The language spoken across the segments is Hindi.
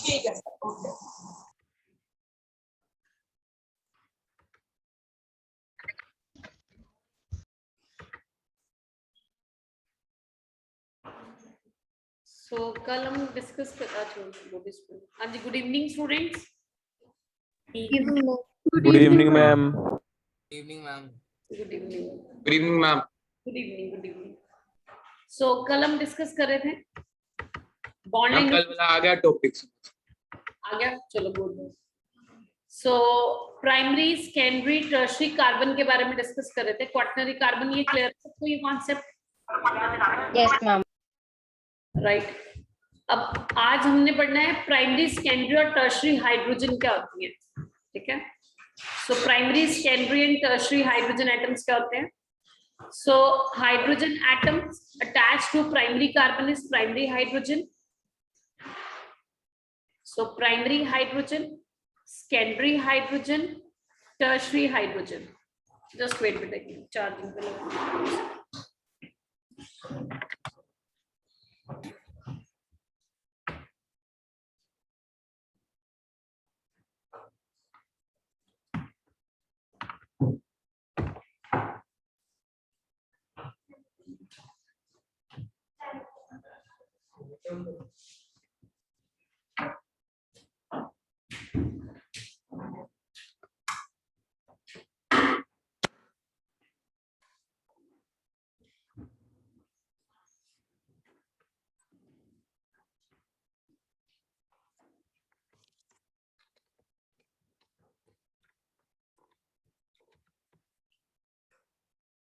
ठीक है सर, ओके। सो कल हम डिस्कस कर हाँ जी, good evening students. Good evening ma'am. Evening ma'am. Good evening. Good evening ma'am. Good evening. Good evening. So कल हम डिस्कस कर रहे थे मैम बॉन्ड कल वाला आ गया टॉपिक। आ गया, चलो गुड। सो प्राइमरी, सेकेंडरी, टर्शियरी कार्बन के बारे में डिस्कस कर रहे थे। क्वाटरनरी कार्बन, ये क्लियर है सबको ये कॉन्सेप्ट? Yes ma'am. राइट। अब आज हमने पढ़ना है प्राइमरी, सेकेंडरी और टर्शियरी हाइड्रोजन क्या होती है। ठीक है। So primary, secondary and tertiary hydrogen atoms क्या होते हैं? So hydrogen atoms attached to primary carbon is primary hydrogen. So primary hydrogen, secondary hydrogen, tertiary hydrogen. Just wait a minute, charging पे लगा.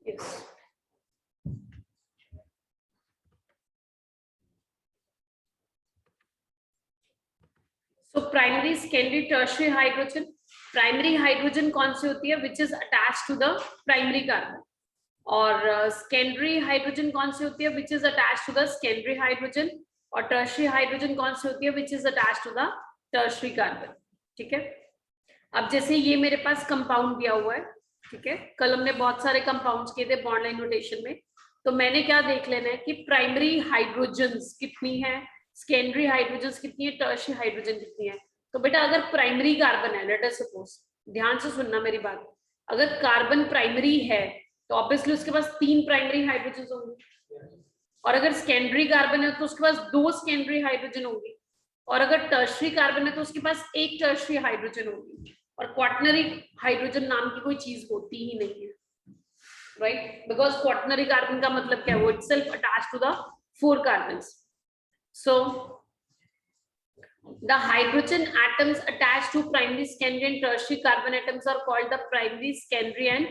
Yes. So primary, secondary, tertiary hydrogen. Primary hydrogen कौन सी होती है? Which is attached to the primary carbon. और secondary hydrogen कौन सी होती है? Which is attached to the secondary hydrogen. और tertiary hydrogen कौन सी होती है? Which is attached to the tertiary carbon. ठीक है. अब जैसे ये मेरे पास कंपाउंड दिया हुआ है, ठीक है, कल हमने बहुत सारे कंपाउंड्स किए थे बॉन्ड लाइन नोटेशन में, तो मैंने क्या देख लेना है कि प्राइमरी हाइड्रोजन्स कितनी है, सेकेंडरी हाइड्रोजन्स कितनी है, टर्शियरी हाइड्रोजन कितनी है. तो बेटा अगर प्राइमरी कार्बन है, लेट अस सपोज, ध्यान से सुनना मेरी बात, अगर कार्बन प्राइमरी है तो ऑब्वियसली उसके पास 3 प्राइमरी हाइड्रोजन होंगे, और अगर सेकेंडरी कार्बन है तो उसके पास 2 सेकेंडरी हाइड्रोजन होंगे, और अगर टर्शियरी कार्बन है तो उसके पास 1 टर्शियरी हाइड्रोजन होगी. और क्वाटरनरी हाइड्रोजन नाम की कोई चीज होती ही नहीं है, राइट, बिकॉज क्वाटरनरी कार्बन का मतलब क्या है, वो itself attached to the 4 carbons. So the hydrogen atoms attached to primary, secondary and tertiary carbon atoms are called the primary, secondary and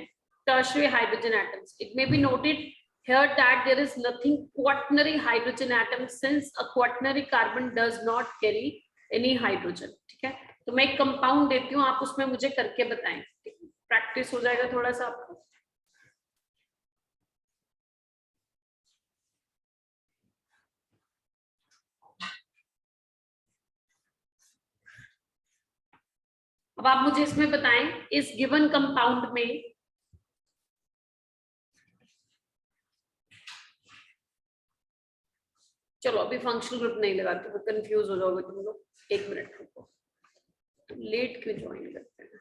tertiary hydrogen atoms. It may be noted here that there is nothing quaternary hydrogen atom since a quaternary carbon does not carry any hydrogen. ठीक है, तो मैं एक कंपाउंड देती हूँ, आप उसमें मुझे करके बताएं, प्रैक्टिस हो जाएगा थोड़ा सा आपको. अब आप मुझे इसमें बताएं, इस गिवन कंपाउंड में चलो अभी फंक्शनल ग्रुप नहीं लगाते, तो कंफ्यूज हो जाओगे तुम लोग. 1 मिनट रुको, लेट क्यों ज्वाइन करते हैं?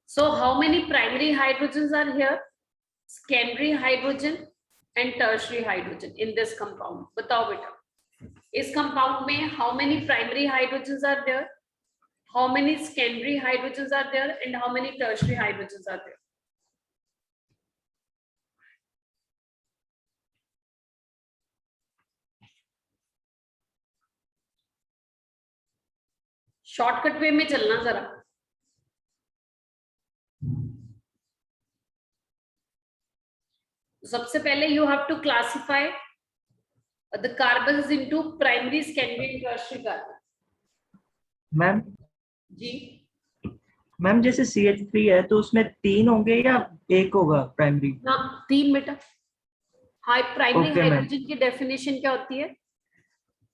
So how many primary hydrogens are here? Secondary hydrogen and tertiary hydrogen in this compound. बताओ बेटा, इस compound में how many primary hydrogens are there? How many secondary hydrogens are there? And how many tertiary hydrogens are there? Shortcut way में चलना जरा. सबसे पहले you have to classify the carbons into primary, secondary and tertiary carbon. Ma'am जी मैम जैसे CH3 है तो उसमें 3 होंगे या 1 होगा प्राइमरी? ना, 3 बेटा. High primary Okay, ma'am. Hydrogen की डेफिनेशन क्या होती है?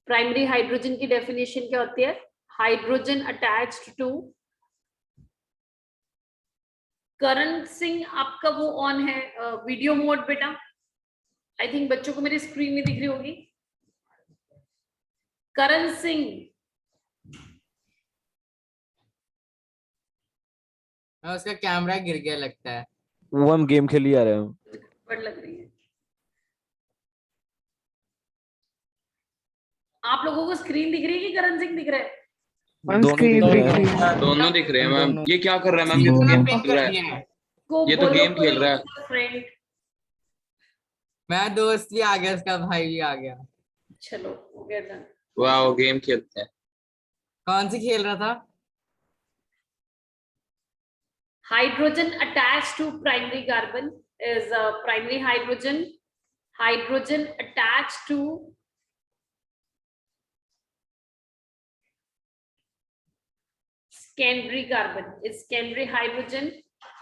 प्राइमरी हाइड्रोजन की डेफिनेशन क्या होती है? Hydrogen attached to Karan Singh आपका वो ऑन है वीडियो मोड बेटा? आई थिंक बच्चों को मेरी स्क्रीन में दिख रही होगी। करण सिंह, उसका कैमरा गिर गया लगता है। वो हम गेम खेल ही आ रहे हैं। बड़ लग रही है। आप लोगों को स्क्रीन दिख रही है कि करण सिंह दिख रहा है? दोनों दिख रहे हैं। दोनों दिख रहे हैं मैम। दोनों। ये क्या कर रहा है मैम? ये तो गेम खेल रहा है। को ये तो बोलो गेम खेल कोई रहा है। फ्रेंड। मैं दोस्त भी आ गया, उसका भाई भी आ गया। चलो हो गया डन। वाह, गेम खेलते हैं। कौन सी खेल रहा था? Hydrogen attached to primary carbon is primary hydrogen. Hydrogen attached to secondary carbon is secondary hydrogen,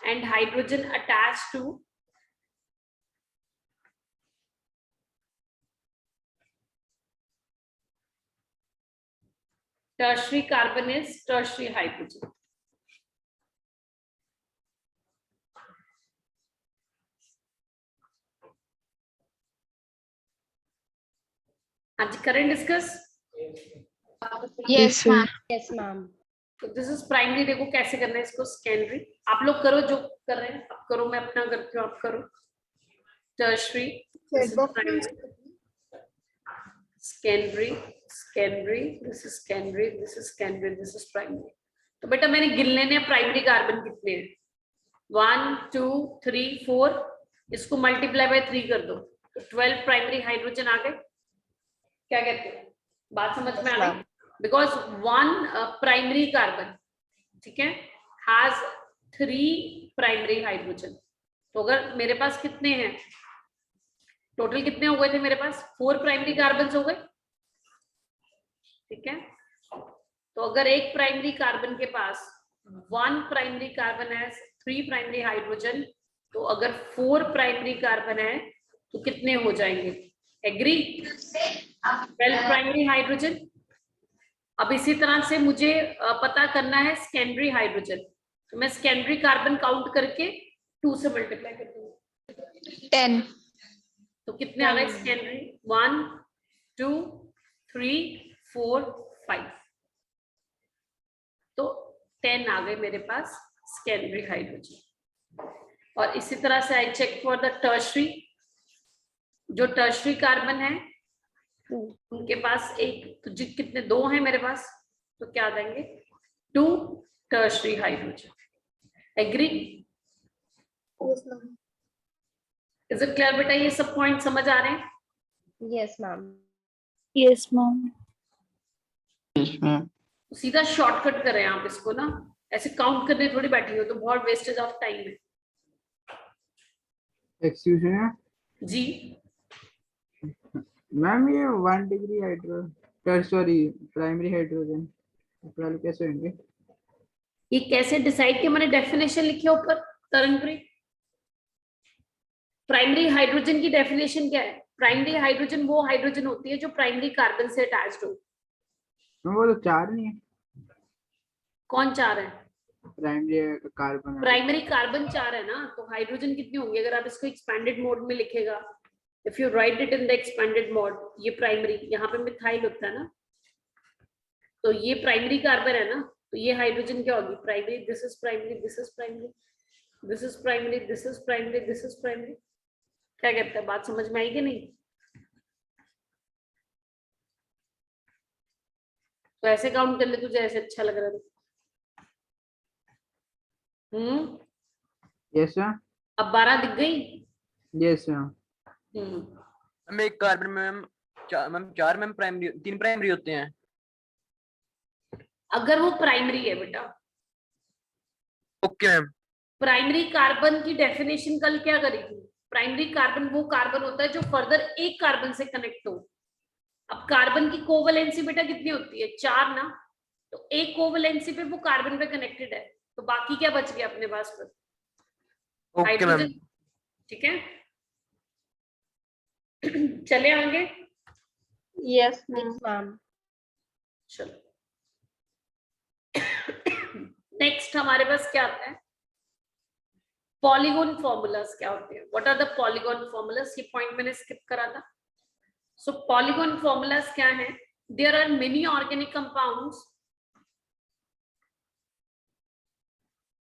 and hydrogen attached to tertiary carbon is tertiary hydrogen. आज current discuss. Yes, ma'am. Yes, ma'am. तो दिस इज प्राइमरी। देखो कैसे करना है इसको। सेकेंडरी आप लोग करो, जो कर रहे हैं आप करो, मैं अपना करती हूँ, आप करो। Tertiary, secondary, secondary, this is secondary, this is secondary, this is primary. तो बेटा मैंने गिन लेने हैं प्राइमरी कार्बन कितने हैं। 1 2 3 4, इसको मल्टीप्लाई बाय 3 कर दो तो 12 प्राइमरी हाइड्रोजन आ गए। क्या कहते हैं, बात समझ में आ गई? बिकॉज वन प्राइमरी कार्बन, ठीक है, हैज 3 प्राइमरी हाइड्रोजन। तो अगर मेरे पास कितने हैं टोटल, कितने हो गए थे मेरे पास? 4 प्राइमरी कार्बन हो गए, ठीक है। तो अगर एक प्राइमरी कार्बन के पास 1 प्राइमरी कार्बन है 3 प्राइमरी हाइड्रोजन, तो अगर 4 प्राइमरी कार्बन है तो कितने हो जाएंगे? एग्री? 12 primary hydrogen. अब इसी तरह से मुझे पता करना है सेकेंडरी हाइड्रोजन, तो मैं सेकेंडरी कार्बन काउंट करके 2 से मल्टीप्लाई कर दूंगी। 10. तो कितने आ गए सेकेंडरी? 1 2 3 4 5, तो 10 आ गए मेरे पास सेकेंडरी हाइड्रोजन। और इसी तरह से I check for the tertiary. जो टर्शरी कार्बन है उनके पास एक, तो कितने? 2 हैं मेरे पास, तो क्या आ जाएंगे? 2 tertiary hydrogen. Agree? Is it clear बेटा? ये सब पॉइंट समझ आ रहे हैं? Yes, ma'am. Yes, ma'am. सीधा शॉर्टकट करें आप इसको ना, ऐसे काउंट करने थोड़ी बैठी हो तो बहुत वेस्टेज ऑफ टाइम है। एक्सक्यूज मी जी मैम, ये 1 degree hydro sorry primary hydrogen वाले कैसे होंगे? ये कैसे डिसाइड किया? मैंने डेफिनेशन लिखी है ऊपर तरंगप्रीत। प्राइमरी हाइड्रोजन की डेफिनेशन क्या है? प्राइमरी हाइड्रोजन वो हाइड्रोजन होती है जो प्राइमरी कार्बन से अटैच्ड हो। वो तो 4 नहीं है। कौन 4 है? Primary carbon. प्राइमरी कार्बन 4 है ना, तो हाइड्रोजन कितनी होंगी? अगर आप इसको एक्सपेंडेड मोड में लिखेगा, if you right it in the expanded mode, ये प्राइमरी, यहाँ पे मिथाइल होता है ना, तो ये प्राइमरी कार्बन है ना, तो ये हाइड्रोजन क्या होगी? Primary. This is primary, this is primary, this is primary, this is primary, this is primary. क्या कहता है? बात समझ में आई कि नहीं? तो ऐसे काउंट कर ले तुझे, ऐसे अच्छा लग रहा है। Yes sir. अब 12 दिख गई? Yes sir. मैम एक कार्बन में मैम 4 मैम प्राइमरी, 3 प्राइमरी होते हैं। अगर वो प्राइमरी है बेटा। Okay ma'am. प्राइमरी कार्बन की डेफिनेशन कल क्या करी थी? प्राइमरी कार्बन वो कार्बन होता है जो फर्दर एक कार्बन से कनेक्ट हो। अब कार्बन की कोवैलेंसी बेटा कितनी होती है? 4 ना, तो एक कोवैलेंसी पे वो कार्बन पे कनेक्टेड है, तो बाकी क्या बच गया अपने पास? पर ओके मैम। हाइड्रोजन, ठीक है। चले आगे। Yes, ma'am. चलो नेक्स्ट हमारे पास क्या आता है? पॉलीगॉन फॉर्मूलाज क्या होते हैं? What are the polygon formulas? ये पॉइंट मैंने स्किप करा था. सो पॉलीगॉन फॉर्मूलाज क्या है? There are many organic compounds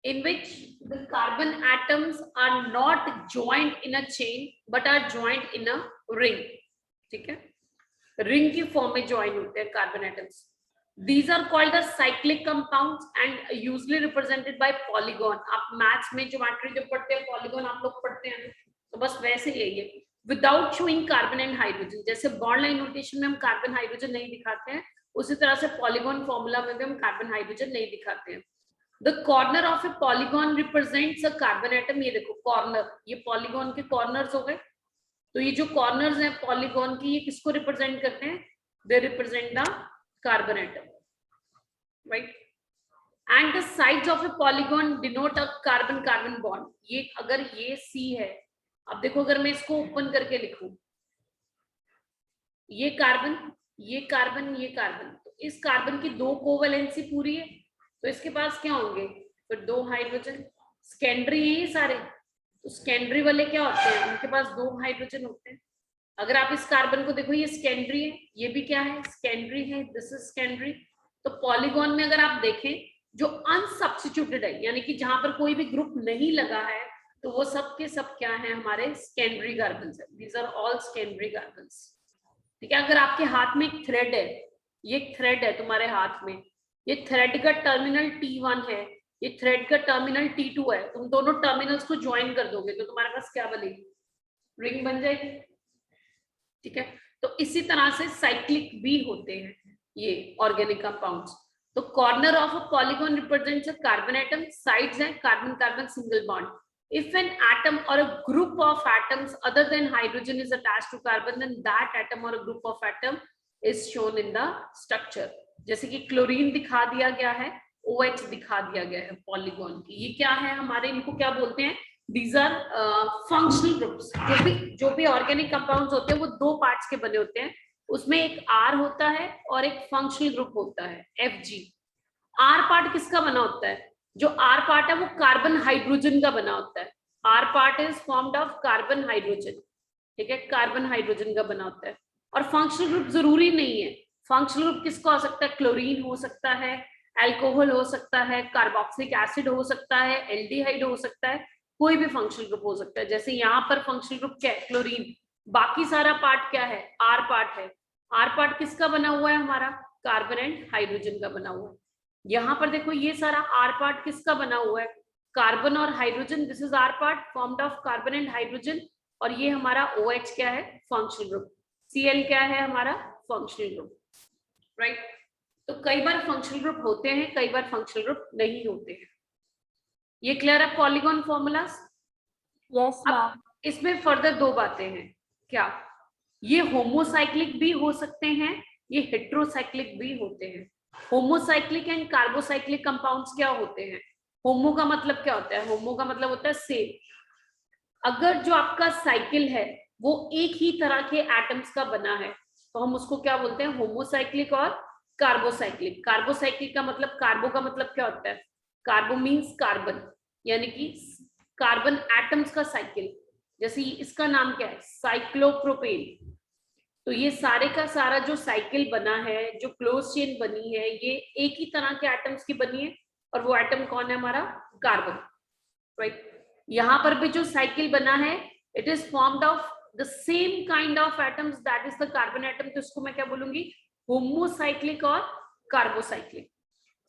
in which the carbon atoms are not joined in a chain but are joined in a ring. ठीक है, रिंग की फॉर्म में ज्वाइन होते हैं carbon atoms. These are called the cyclic compounds and usually represented by polygon. आप मैथ्स में ज्योमेट्री जब पढ़ते हैं पॉलीगॉन आप लोग पढ़ते हैं, तो बस वैसे ही है ये. Without showing carbon and hydrogen, जैसे बॉन्ड लाइन नोटेशन में हम कार्बन हाइड्रोजन नहीं दिखाते हैं, उसी तरह से पॉलीगॉन फॉर्मूला में भी हम कार्बन हाइड्रोजन नहीं दिखाते हैं. The corner of a polygon represents a carbon atom. ये देखो कॉर्नर, ये पॉलीगॉन के कॉर्नर्स हो गए. तो ये जो कॉर्नर्स हैं पॉलीगॉन की, ये किसको रिप्रेजेंट करते हैं? They represent the carbon atom, right? And the sides of a polygon denote a carbon-carbon bond. ये अगर ये C है, अब देखो अगर मैं इसको ओपन करके लिखूं, ये कार्बन, ये कार्बन, ये कार्बन, तो इस कार्बन की 2 कोवैलेंसी पूरी है, तो इसके पास क्या होंगे? फिर 2 हाइड्रोजन. सेकेंडरी है ये सारे, तो सेकेंडरी वाले क्या होते हैं? उनके पास 2 हाइड्रोजन होते हैं. अगर आप इस कार्बन को देखो, ये सेकेंडरी है, ये भी क्या है? सेकेंडरी है. This is secondary. तो पॉलीगॉन में अगर आप देखें, जो अनसब्स्टिट्यूटेड है, यानी कि जहां पर कोई भी ग्रुप नहीं लगा है, तो वो सब के सब क्या है? हमारे सेकेंडरी कार्बन्स है. These are all secondary carbons. ठीक है, अगर आपके हाथ में एक थ्रेड है, ये एक थ्रेड है तुम्हारे हाथ में, ये थ्रेड का टर्मिनल T1 है, ये थ्रेड का टर्मिनल T2 है, तुम दोनों टर्मिनल्स को ज्वाइन कर दोगे तो तुम्हारे पास क्या बनेगी? रिंग बन जाएगी. ठीक है, तो इसी तरह से साइक्लिक भी होते हैं ये ऑर्गेनिक कंपाउंड्स. तो corner of a polygon represents a carbon atom, sides हैं carbon carbon single bond. If an atom or a group of atoms other than hydrogen is attached to carbon, then that atom or a group of atom is shown in the structure. जैसे कि क्लोरीन दिखा दिया गया है, OH दिखा दिया गया है पॉलीगॉन की. ये क्या है हमारे, इनको क्या बोलते हैं? These are functional groups. जो भी ऑर्गेनिक कंपाउंड्स होते हैं वो 2 पार्ट्स के बने होते हैं. उसमें एक R होता है और एक फंक्शनल ग्रुप होता है FG. R पार्ट किसका बना होता है? जो R पार्ट है वो कार्बन हाइड्रोजन का बना होता है. R part is formed of carbon hydrogen. ठीक है, कार्बन हाइड्रोजन का बना होता है. और फंक्शनल ग्रुप जरूरी नहीं है. फंक्शनल ग्रुप किसका हो सकता है? क्लोरीन हो सकता है, अल्कोहल हो सकता है, कार्बोक्सिलिक एसिड हो सकता है, एल्डिहाइड हो सकता है, कोई भी फंक्शनल ग्रुप हो सकता है. जैसे यहाँ पर फंक्शनल ग्रुप क्या है? क्लोरीन. बाकी सारा पार्ट क्या है? R पार्ट है. R पार्ट किसका बना हुआ है? हमारा कार्बन एंड हाइड्रोजन का बना हुआ है. यहाँ पर देखो ये सारा R पार्ट किसका बना हुआ है? कार्बन और hydrogen. This is R part formed of carbon and hydrogen. और ये हमारा OH क्या है? Functional group. Cl क्या है? हमारा फंक्शनल ग्रुप. राइट, तो कई बार फंक्शनल ग्रुप होते हैं, कई बार फंक्शनल ग्रुप नहीं होते हैं. ये क्लियर है पॉलीगॉन फॉर्मूलाज? Yes, ma'am. इसमें फर्दर 2 बातें हैं. क्या? ये होमोसाइक्लिक भी हो सकते हैं, ये हेट्रोसाइक्लिक भी होते हैं. होमोसाइक्लिक एंड कार्बोसाइक्लिक कंपाउंड्स क्या होते हैं? होमो का मतलब क्या होता है? होमो का मतलब होता है सेम. अगर जो आपका साइकिल है वो एक ही तरह के एटम्स का बना है, तो हम उसको क्या बोलते हैं? होमोसाइक्लिक और कार्बोसाइक्लिक. कार्बोसाइक्लिक का मतलब, कार्बो का मतलब क्या होता है? कार्बो मीन्स कार्बन, यानी कि कार्बन एटम्स का साइकिल. जैसे इसका नाम क्या है? साइक्लोप्रोपेन. तो ये सारे का सारा जो साइकिल बना है, जो क्लोज चेन बनी है, ये एक ही तरह के एटम्स की बनी है. और वो एटम कौन है? हमारा कार्बन. राइट, यहाँ पर भी जो साइकिल बना है, it is formed of the same kind of atoms, that is the carbon atom. तो इसको मैं क्या बोलूंगी? होमोसाइक्लिक और carbocyclic.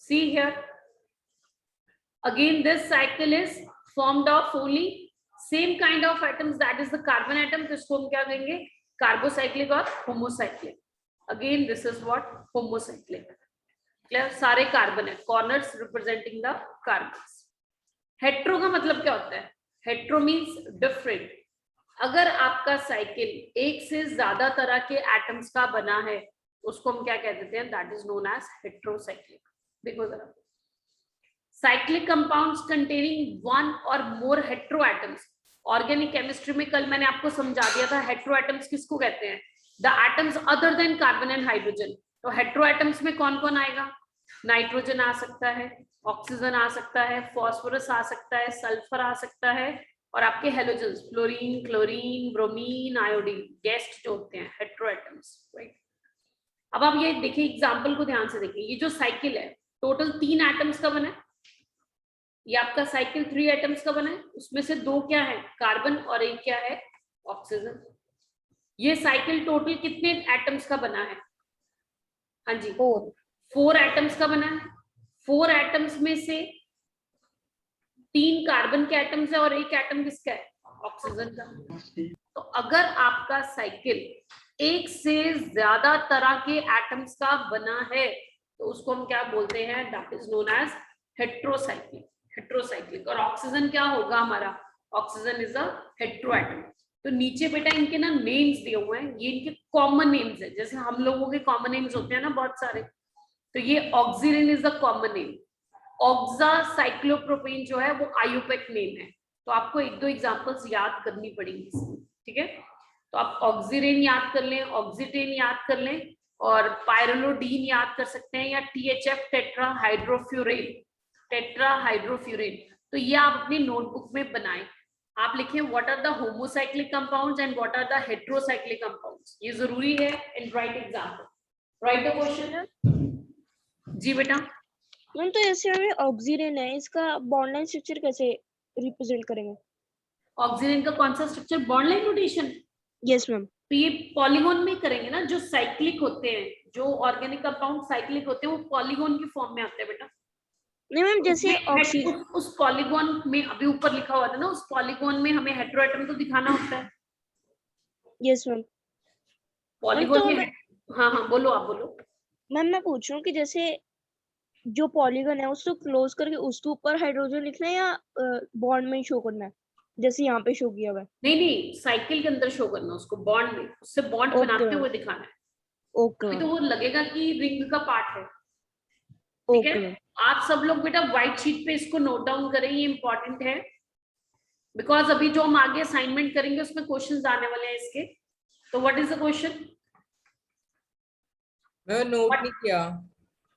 See here again, this cycle is formed of only same kind of atoms, that is the carbon atom. तो इसको हम क्या कहेंगे? कार्बोसाइक्लिक और homocyclic. Again this is what? Homocyclic. Clear? सारे कार्बन है, corners representing the carbons. Hetero का मतलब क्या होता है? Hetero means different. अगर आपका साइकिल एक से ज्यादा तरह के एटम्स का बना है, उसको हम क्या कह देते हैं? That is known as heterocyclic. देखो जरा, cyclic compounds containing 1 or more hetero atoms. Organic chemistry में कल मैंने आपको समझा दिया था हेट्रो एटम्स किसको कहते हैं? The atoms other than carbon and hydrogen. तो हेट्रो एटम्स में कौन कौन आएगा? नाइट्रोजन आ सकता है, ऑक्सीजन आ सकता है, फॉस्फोरस आ सकता है, सल्फर आ सकता है, और आपके halogens fluorine, chlorine, bromine, iodine, guest जो होते हैं हेटेरो एटम्स, राइट। अब आप ये देखिए एग्जांपल को ध्यान से देखिए, ये जो साइकिल है टोटल 3 एटम्स का बना है, ये आपका साइकिल 3 एटम्स का बना है, उसमें से 2 क्या है कार्बन और 1 क्या है ऑक्सीजन। ये साइकिल टोटल कितने एटम्स का बना है? हाँ जी 4 एटम्स का बना है। 4 एटम्स में से 3 कार्बन के एटम्स है और 1 एटम किसका है ऑक्सीजन का। तो अगर आपका साइकिल एक से ज्यादा तरह के एटम्स का बना है तो उसको हम क्या बोलते हैं, that is known as heterocyclic. Heterocyclic. और ऑक्सीजन क्या होगा हमारा, oxygen is a hetero atom. तो नीचे बेटा इनके ना नेम्स दिए हुए हैं, ये इनके कॉमन नेम्स है, जैसे हम लोगों के कॉमन नेम्स होते हैं ना बहुत सारे, तो ये oxygen is the common name. Oxacyclopropane जो है वो आयुपेक नेम है। तो आपको 1-2 एग्जांपल्स याद करनी पड़ेंगी, ठीक है। तो आप ऑक्सीरेन याद कर लें, ऑक्सीटेन याद कर लें, और पायरोलोडीन याद कर सकते हैं, या THF टेट्राहाइड्रोफ्यूरेन, टेट्राहाइड्रोफ्यूरेन। तो ये आप अपनी नोटबुक में बनाएं। आप लिखें what are the homocyclic compounds and what are the heterocyclic compounds. ये जरूरी है and write example. Write the question. जी बेटा। मैम तो ऐसे में ऑक्सीजन है, इसका बॉन्ड लाइन स्ट्रक्चर कैसे रिप्रेजेंट करेंगे? ऑक्सीजन का कौन सा structure, bond line rotation. Yes ma'am. तो ये पॉलीगोन में करेंगे ना, जो साइक्लिक होते हैं, जो ऑर्गेनिक कंपाउंड साइक्लिक होते हैं वो पॉलीगोन की फॉर्म में आते हैं बेटा। नहीं मैम जैसे ऑक्सीजन, उस पॉलीगोन में अभी ऊपर लिखा हुआ था ना, उस पॉलीगोन में हमें हेटेरोएटम तो दिखाना होता है। Yes ma'am. पॉलीगोन तो में हाँ हाँ बोलो, आप बोलो। मैम मैं पूछ रहा हूँ कि जैसे जो पॉलीगन है उसको क्लोज करके उसके ऊपर हाइड्रोजन लिखना है या बॉन्ड में शो करना है जैसे यहाँ पे शो किया हुआ है? नहीं नहीं, साइकिल के अंदर शो करना उसको, बॉन्ड में, उससे बॉन्ड बनाते हुए दिखाना है। ओके अभी मैम। तो वो लगेगा कि रिंग का पार्ट है, ठीक ओके है। मैम। आप सब लोग बेटा व्हाइट शीट पे इसको नोट डाउन करें, ये इंपॉर्टेंट है, बिकॉज अभी जो हम आगे असाइनमेंट करेंगे उसमें क्वेश्चंस आने वाले हैं इसके। तो व्हाट इज द क्वेश्चन? मैं नोट नहीं किया।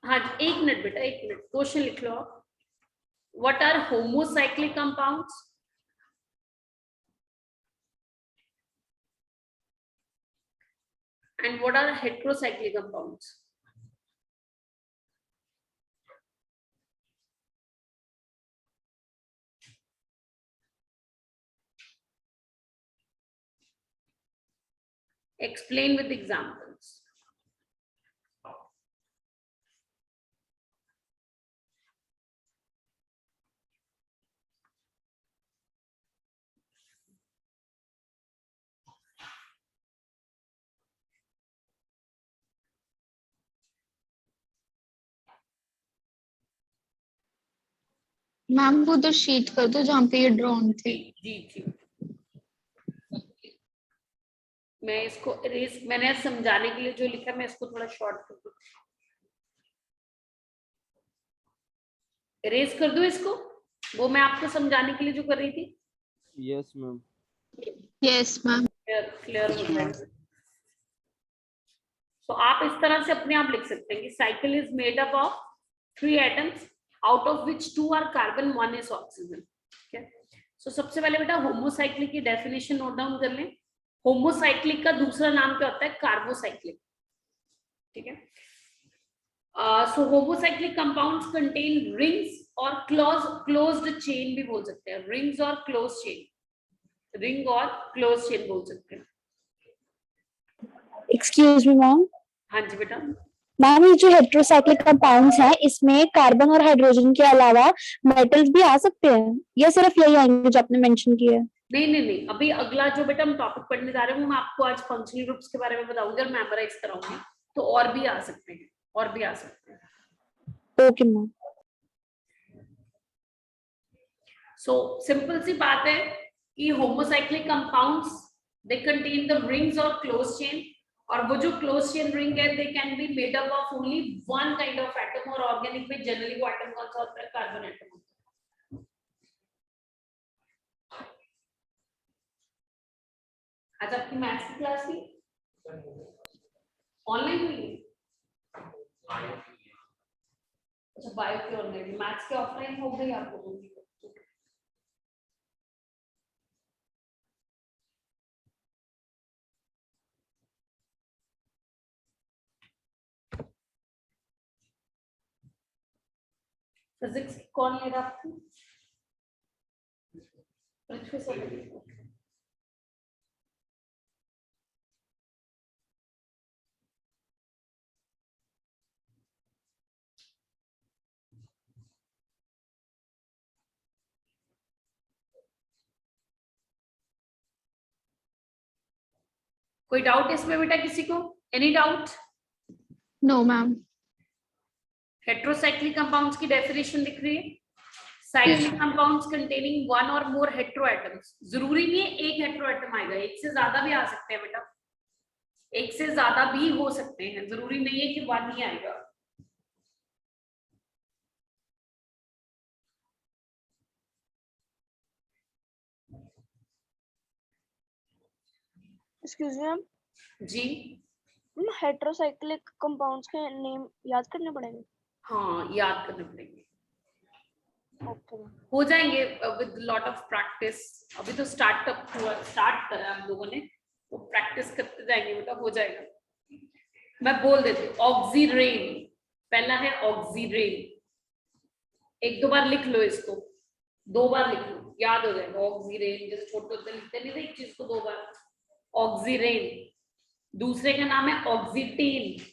हाँ 1 मिनट बेटा, 1 मिनट, क्वेश्चन लिख लो आप। What are homocyclic compounds? And what are heterocyclic compounds? Explain with examples. Ma'am वो उधर शीट कर दो जहाँ पे ये ड्रॉन थे। जी जी, मैं इसको इरेज, मैंने समझाने के लिए जो लिखा मैं इसको थोड़ा शॉर्ट कर दूं, इरेज कर दूं इसको, वो मैं आपको समझाने के लिए जो कर रही थी। Yes ma'am. Yes ma'am. Clear हो जाएगा। तो आप इस तरह से अपने आप लिख सकते हैं कि cycle is made up of 3 atoms out of which 2 are carbon, 1 is oxygen, ठीक है। सो सबसे पहले बेटा होमोसाइक्लिक की डेफिनेशन नोट डाउन कर लें। होमोसाइक्लिक का दूसरा नाम क्या होता है, कार्बोसाइक्लिक, ठीक है। सो होमोसाइक्लिक कंपाउंड्स कंटेन रिंग्स और क्लोज्ड चेन भी बोल सकते हैं, रिंग्स और क्लोज चेन, रिंग और क्लोज चेन बोल सकते हैं। Excuse me ma'am. हाँ जी बेटा। मैम ये जो हेट्रोसाइक्लिक कंपाउंड्स हैं इसमें कार्बन और हाइड्रोजन के अलावा मेटल्स भी आ सकते हैं या सिर्फ यही आएंगे जो आपने मेंशन किया है? नहीं नहीं नहीं, अभी अगला जो बेटा हम टॉपिक पढ़ने जा रहे हैं वो मैं आपको आज फंक्शनल ग्रुप्स के बारे में बताऊंगी और मेमोराइज कराऊंगी, तो और भी आ सकते हैं, और भी आ सकते हैं। Okay ma'am. सो सिंपल सी बात है कि homocyclic compounds they contain the rings और क्लोज चेन, और वो जो क्लोज चेन रिंग है they can be made up of only one kind of atom, और ऑर्गेनिक में जनरली वो एटम कौन सा होता है, कार्बन एटम होता है। आज आपकी मैथ्स की क्लास थी, ऑनलाइन हुई? अच्छा बायो की ऑनलाइन, मैथ्स के ऑफलाइन हो गई आप लोगों की? फिजिक्स कौन ले रहा आपको? पृथ्वी सर। कोई डाउट इसमें बेटा किसी को? Any doubt? No ma'am. Heterocyclic compounds की डेफिनेशन लिख रही है। साइक्लिक कंपाउंड्स कंटेनिंग वन और मोर हेट्रोएटम्स। जरूरी नहीं है एक हेट्रोएटम आएगा, एक से ज्यादा भी आ सकते हैं बेटा, एक से ज्यादा भी हो सकते हैं, जरूरी नहीं है कि वन ही आएगा। एक्सक्यूज मी मैम, जी हेटेरोसाइक्लिक कंपाउंड्स के नेम याद करने पड़ेंगे? हाँ, याद करने पड़ेंगे, ओके मैम। हो जाएंगे विद लॉट ऑफ प्रैक्टिस। अभी तो स्टार्ट करा हम लोगों ने, तो प्रैक्टिस करते जाएंगे बेटा, हो जाएगा। मैं बोल देती हूँ, ऑक्सीरेन पहला है, ऑक्सीरेन। एक दो बार लिख लो इसको, 2 बार लिख लो, याद हो जाएगा। ऑक्सीरेन जैसे छोटे होते लिखते नहीं थे एक चीज को 2 बार, ऑक्सीरेन। दूसरे का नाम है ऑक्सीटेन,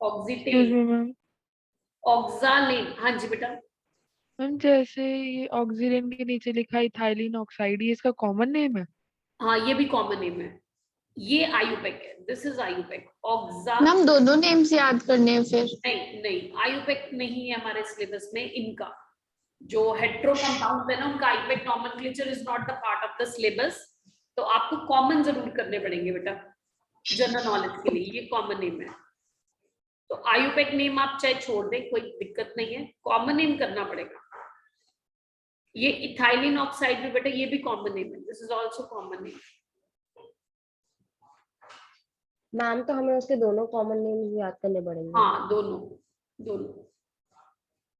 ऑक्सीटेन। ऑक्सालेन, हाँ जी बेटा। मैम जैसे ये ऑक्सीजन के नीचे लिखा है इथाइलिन ऑक्साइड, ये इसका कॉमन नेम है? हाँ, ये भी कॉमन नेम है, ये आयुपेक है, दिस इज आयुपेक। ऑक्सा मैम दोनों नेम्स याद करने हैं फिर? नहीं नहीं, आयुपेक नहीं है हमारे सिलेबस में। इनका जो हेट्रो कंपाउंड है ना, उनका IUPAC nomenclature is not the part of the syllabus, तो आपको कॉमन जरूर करने पड़ेंगे बेटा जनरल नॉलेज के लिए, ये कॉमन नेम है। तो आयुपेक नेम आप चाहे छोड़ दें, कोई दिक्कत नहीं है, कॉमन नेम करना पड़ेगा। ये इथाइलिन ऑक्साइड भी बेटा, ये भी कॉमन नेम है, this is also common name. Ma'am तो हमें उसके दोनों कॉमन नेम्स याद करने पड़ेंगे। हाँ, दोनों दोनों।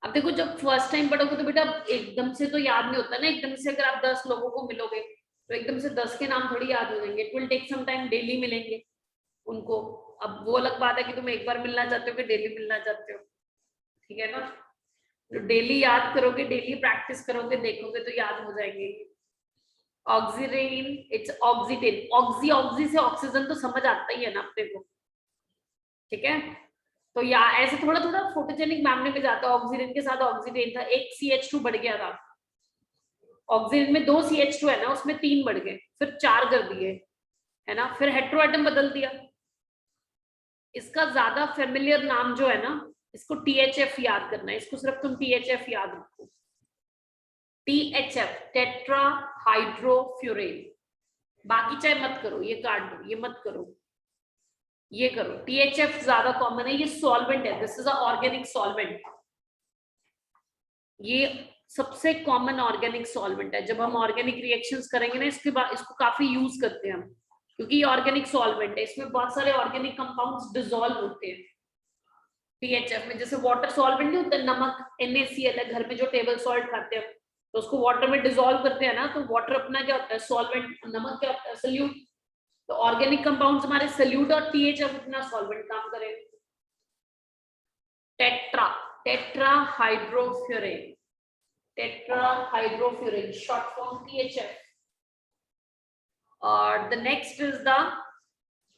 अब देखो, जब फर्स्ट टाइम पढ़ोगे तो बेटा एकदम से तो याद नहीं होता ना, एकदम से अगर आप 10 लोगों को मिलोगे तो एकदम से 10 के नाम थोड़ी याद हो जाएंगे। It will take some time, daily मिलेंगे उनको। अब वो अलग बात है कि तुम एक बार मिलना चाहते हो कि डेली मिलना चाहते हो, ठीक है ना? तो डेली याद करोगे, डेली प्रैक्टिस करोगे, देखोगे तो याद हो जाएंगे। Oxirane, it's ऑक्सीटेन। ऑक्सी ऑक्सी से ऑक्सीजन तो समझ आता ही है ना अपने को, ठीक है? तो या ऐसे थोड़ा थोड़ा फोटोजेनिक मामले में जाता है। ऑक्सीजन के साथ ऑक्सीडेन था, एक CH2 बढ़ गया था। ऑक्सीजन में 2 CH2 है ना, उसमें 3 बढ़ गए, फिर 4 कर दिए, है ना? फिर हेट्रोएटम बदल दिया। इसका ज्यादा फेमिलियर नाम जो है ना, इसको THF याद करना है, इसको सिर्फ तुम THF याद रखो। THF, tetrahydrofuran. बाकी चाहे मत करो, ये काट दो, ये मत करो, ये करो। THF ज्यादा कॉमन है, ये सॉल्वेंट है, this is a organic solvent. ये सबसे कॉमन ऑर्गेनिक सॉल्वेंट है। जब हम ऑर्गेनिक रिएक्शंस करेंगे ना, इसके बाद इसको काफी यूज करते हैं हम, क्योंकि ये ऑर्गेनिक सॉल्वेंट है, इसमें बहुत सारे ऑर्गेनिक कंपाउंड्स डिसॉल्व होते हैं THF में। जैसे वाटर सॉल्वेंट नहीं होता, नमक NaCl है, घर में जो टेबल सॉल्ट खाते हैं तो उसको वाटर में डिसॉल्व करते हैं ना, तो वाटर अपना क्या होता है, सॉल्वेंट। नमक क्या होता है, सल्यूट। तो ऑर्गेनिक कंपाउंड्स हमारे सल्यूट और THF अपना सॉल्वेंट काम करेंगे। Tetra, tetrahydrofuran, tetrahydrofuran, short form THF। और the next is the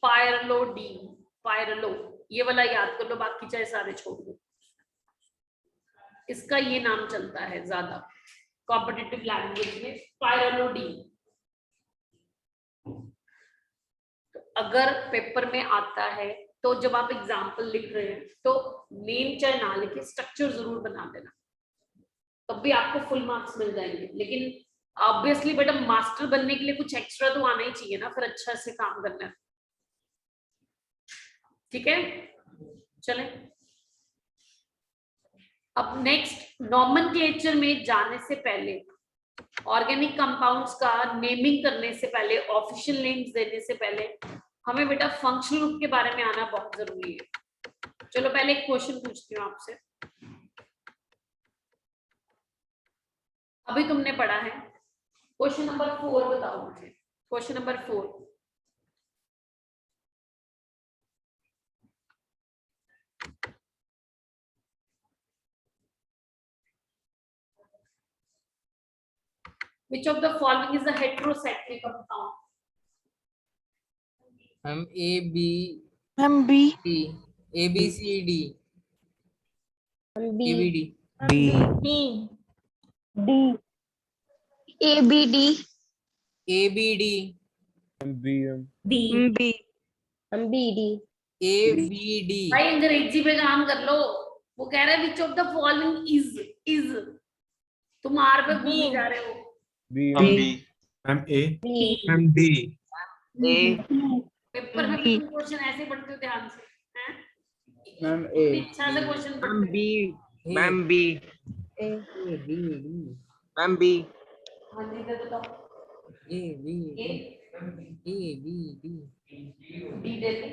pyrrolidine, pyrrolo, ये वाला याद कर लो, बाकी चाहे सारे छोड़ दो। इसका ये नाम चलता है ज्यादा कॉम्पिटिटिव लैंग्वेज में, पायरलोडीन। तो अगर पेपर में आता है तो जब आप एग्जाम्पल लिख रहे हैं तो नेम चाहे ना लिखे, स्ट्रक्चर जरूर बना देना, तब भी आपको फुल मार्क्स मिल जाएंगे। लेकिन ऑब्वियसली बेटा मास्टर बनने के लिए कुछ एक्स्ट्रा तो आना ही चाहिए ना, फिर अच्छा से काम करना है, ठीक है? चले अब नेक्स्ट, नॉमेनक्लेचर में जाने से पहले, ऑर्गेनिक कंपाउंड्स का नेमिंग करने से पहले, ऑफिशियल नेम्स देने से पहले हमें बेटा फंक्शनल ग्रुप के बारे में आना बहुत जरूरी है। चलो पहले एक क्वेश्चन पूछती हूँ आपसे। अभी तुमने पढ़ा है। क्वेश्चन नंबर 4 बताओ मुझे। Question number 4। Which of the following is a heterocyclic compound? हम A B ma'am B D A B C D हम A B B D D D A B D A B D B हम B D A B D भाई अंग्रेजी पे काम कर लो। वो कह रहा है which of the following is तुम आर पे घूम जा रहे हो। Ma'am A B ma'am D paper में तुम क्वेश्चन ऐसे पढ़ते हो ध्यान से, हैं? मैम ए इच्छा से क्वेश्चन मैम पढ़ते B ma'am B A ma'am B हो। हाँ जी इधर बताओ। A B A A B D D Delhi.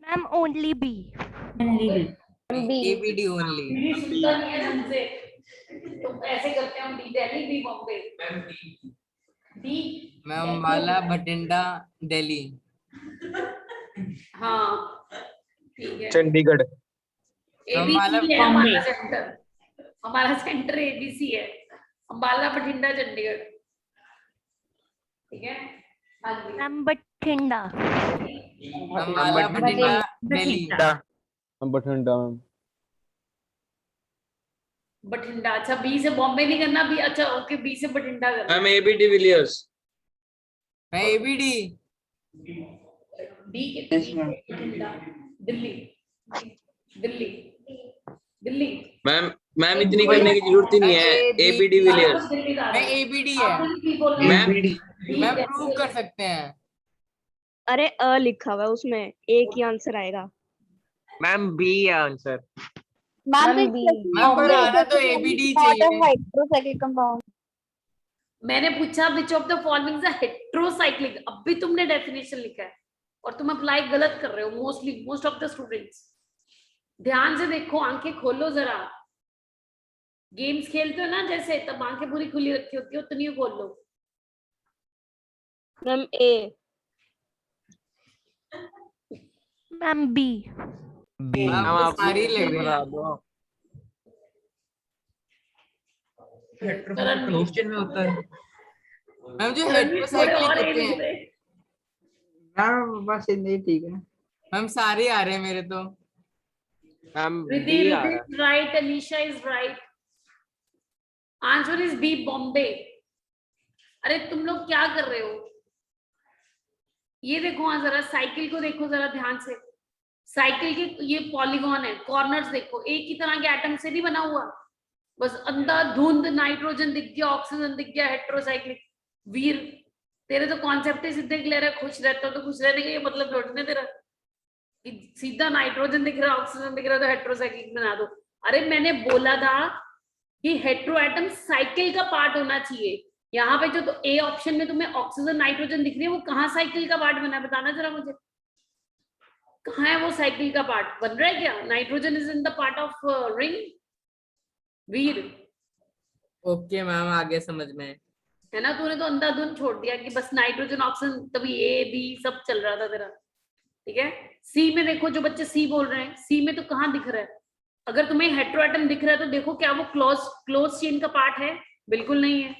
Ma'am only B हम A B B D only D सुनता नहीं है हमसे। तुम ऐसे करते हो D Delhi B Bombay. D मैं अम्बाला बठिंडा दिल्ली हाँ ठीक है। चंडीगढ़ अम्बाला, एबीसी है हमारा सेंटर। हमारा सेंटर एबीसी है, अम्बाला बठिंडा चंडीगढ़। ठीक है। हाँ जी मैम बठिंडा अम्बाला बठिंडा दिल्ली बठिंडा मैम बठिंडा। अच्छा बी से बॉम्बे नहीं करना बी। अच्छा ओके बी से बठिंडा करना। Ma'am A B de Villiers मैं ए बी डी डी के बठिंडा दिल्ली दिल्ली दिल्ली। मैम मैम इतनी करने की जरूरत ही नहीं है। ए बी डी विलियर्स मैं ए बी डी है मैम मैं प्रूव कर सकते हैं। अरे अ लिखा हुआ है उसमें, एक ही आंसर आएगा। मैम बी है आंसर। हम बी मैं पर आना तो ए बी डी चाहिए। Hydrocyclic compound. मैंने पूछा विच of the following is a heterocyclic. अब भी तुमने डेफिनेशन लिखा है और तुम अप्लाई गलत कर रहे हो। मोस्ट ऑफ द स्टूडेंट्स ध्यान से देखो, आंखें खोलो जरा। गेम्स खेलते हो ना जैसे, तब आंखें पूरी खुली रखी होती है, उतनी ही खोल लो। Ma'am A ma'am B B ma'am ma'am आप सारी लग रही है। क्वेश्चन में होता है मैम जो हेटेरोसाइक्लिक होते हैं मैम बस नहीं ठीक है। मैम सारे आ रहे हैं मेरे तो। मैम Riddhi बी आ रहा है। is right, Alicia is right. Answer is B, Bombay. अरे तुम लोग क्या कर रहे हो? ये देखो हाँ जरा साइकिल को देखो जरा ध्यान से। साइकिल के ये पॉलीगॉन है, कॉर्नर्स देखो एक ही तरह के एटम से नहीं बना हुआ। बस अंधाधुंध नाइट्रोजन दिख गया, ऑक्सीजन दिख गया, हेटेरोसाइक्लिक। वीर तेरे तो कॉन्सेप्ट ही सीधे क्लियर है। खुश रहते हो तो खुश रहने का ये मतलब थोड़ी ना तेरा कि सीधा नाइट्रोजन दिख रहा, ऑक्सीजन दिख रहा तो हेटेरोसाइक्लिक बना दो। अरे मैंने बोला था कि हेटेरो एटम साइकिल का पार्ट होना चाहिए। यहाँ पे जो तो ए ऑप्शन में तुम्हें ऑक्सीजन नाइट्रोजन दिख रही है, वो कहाँ साइकिल का पार्ट बना है? बताना जरा मुझे, कहाँ है वो साइकिल का पार्ट? बन रहा है क्या? Nitrogen is in the part of ring. Veer okay ma'am आगे समझ में है ना, तूने तो अंधाधुंध छोड़ दिया कि बस नाइट्रोजन ऑक्सीजन, तभी ए बी सब चल रहा था तेरा। ठीक है। सी में देखो, जो बच्चे सी बोल रहे हैं, सी में तो कहाँ दिख रहा है? अगर तुम्हें हेटेरोएटम दिख रहा है तो देखो क्या वो क्लोज चेन का पार्ट है? बिल्कुल नहीं है।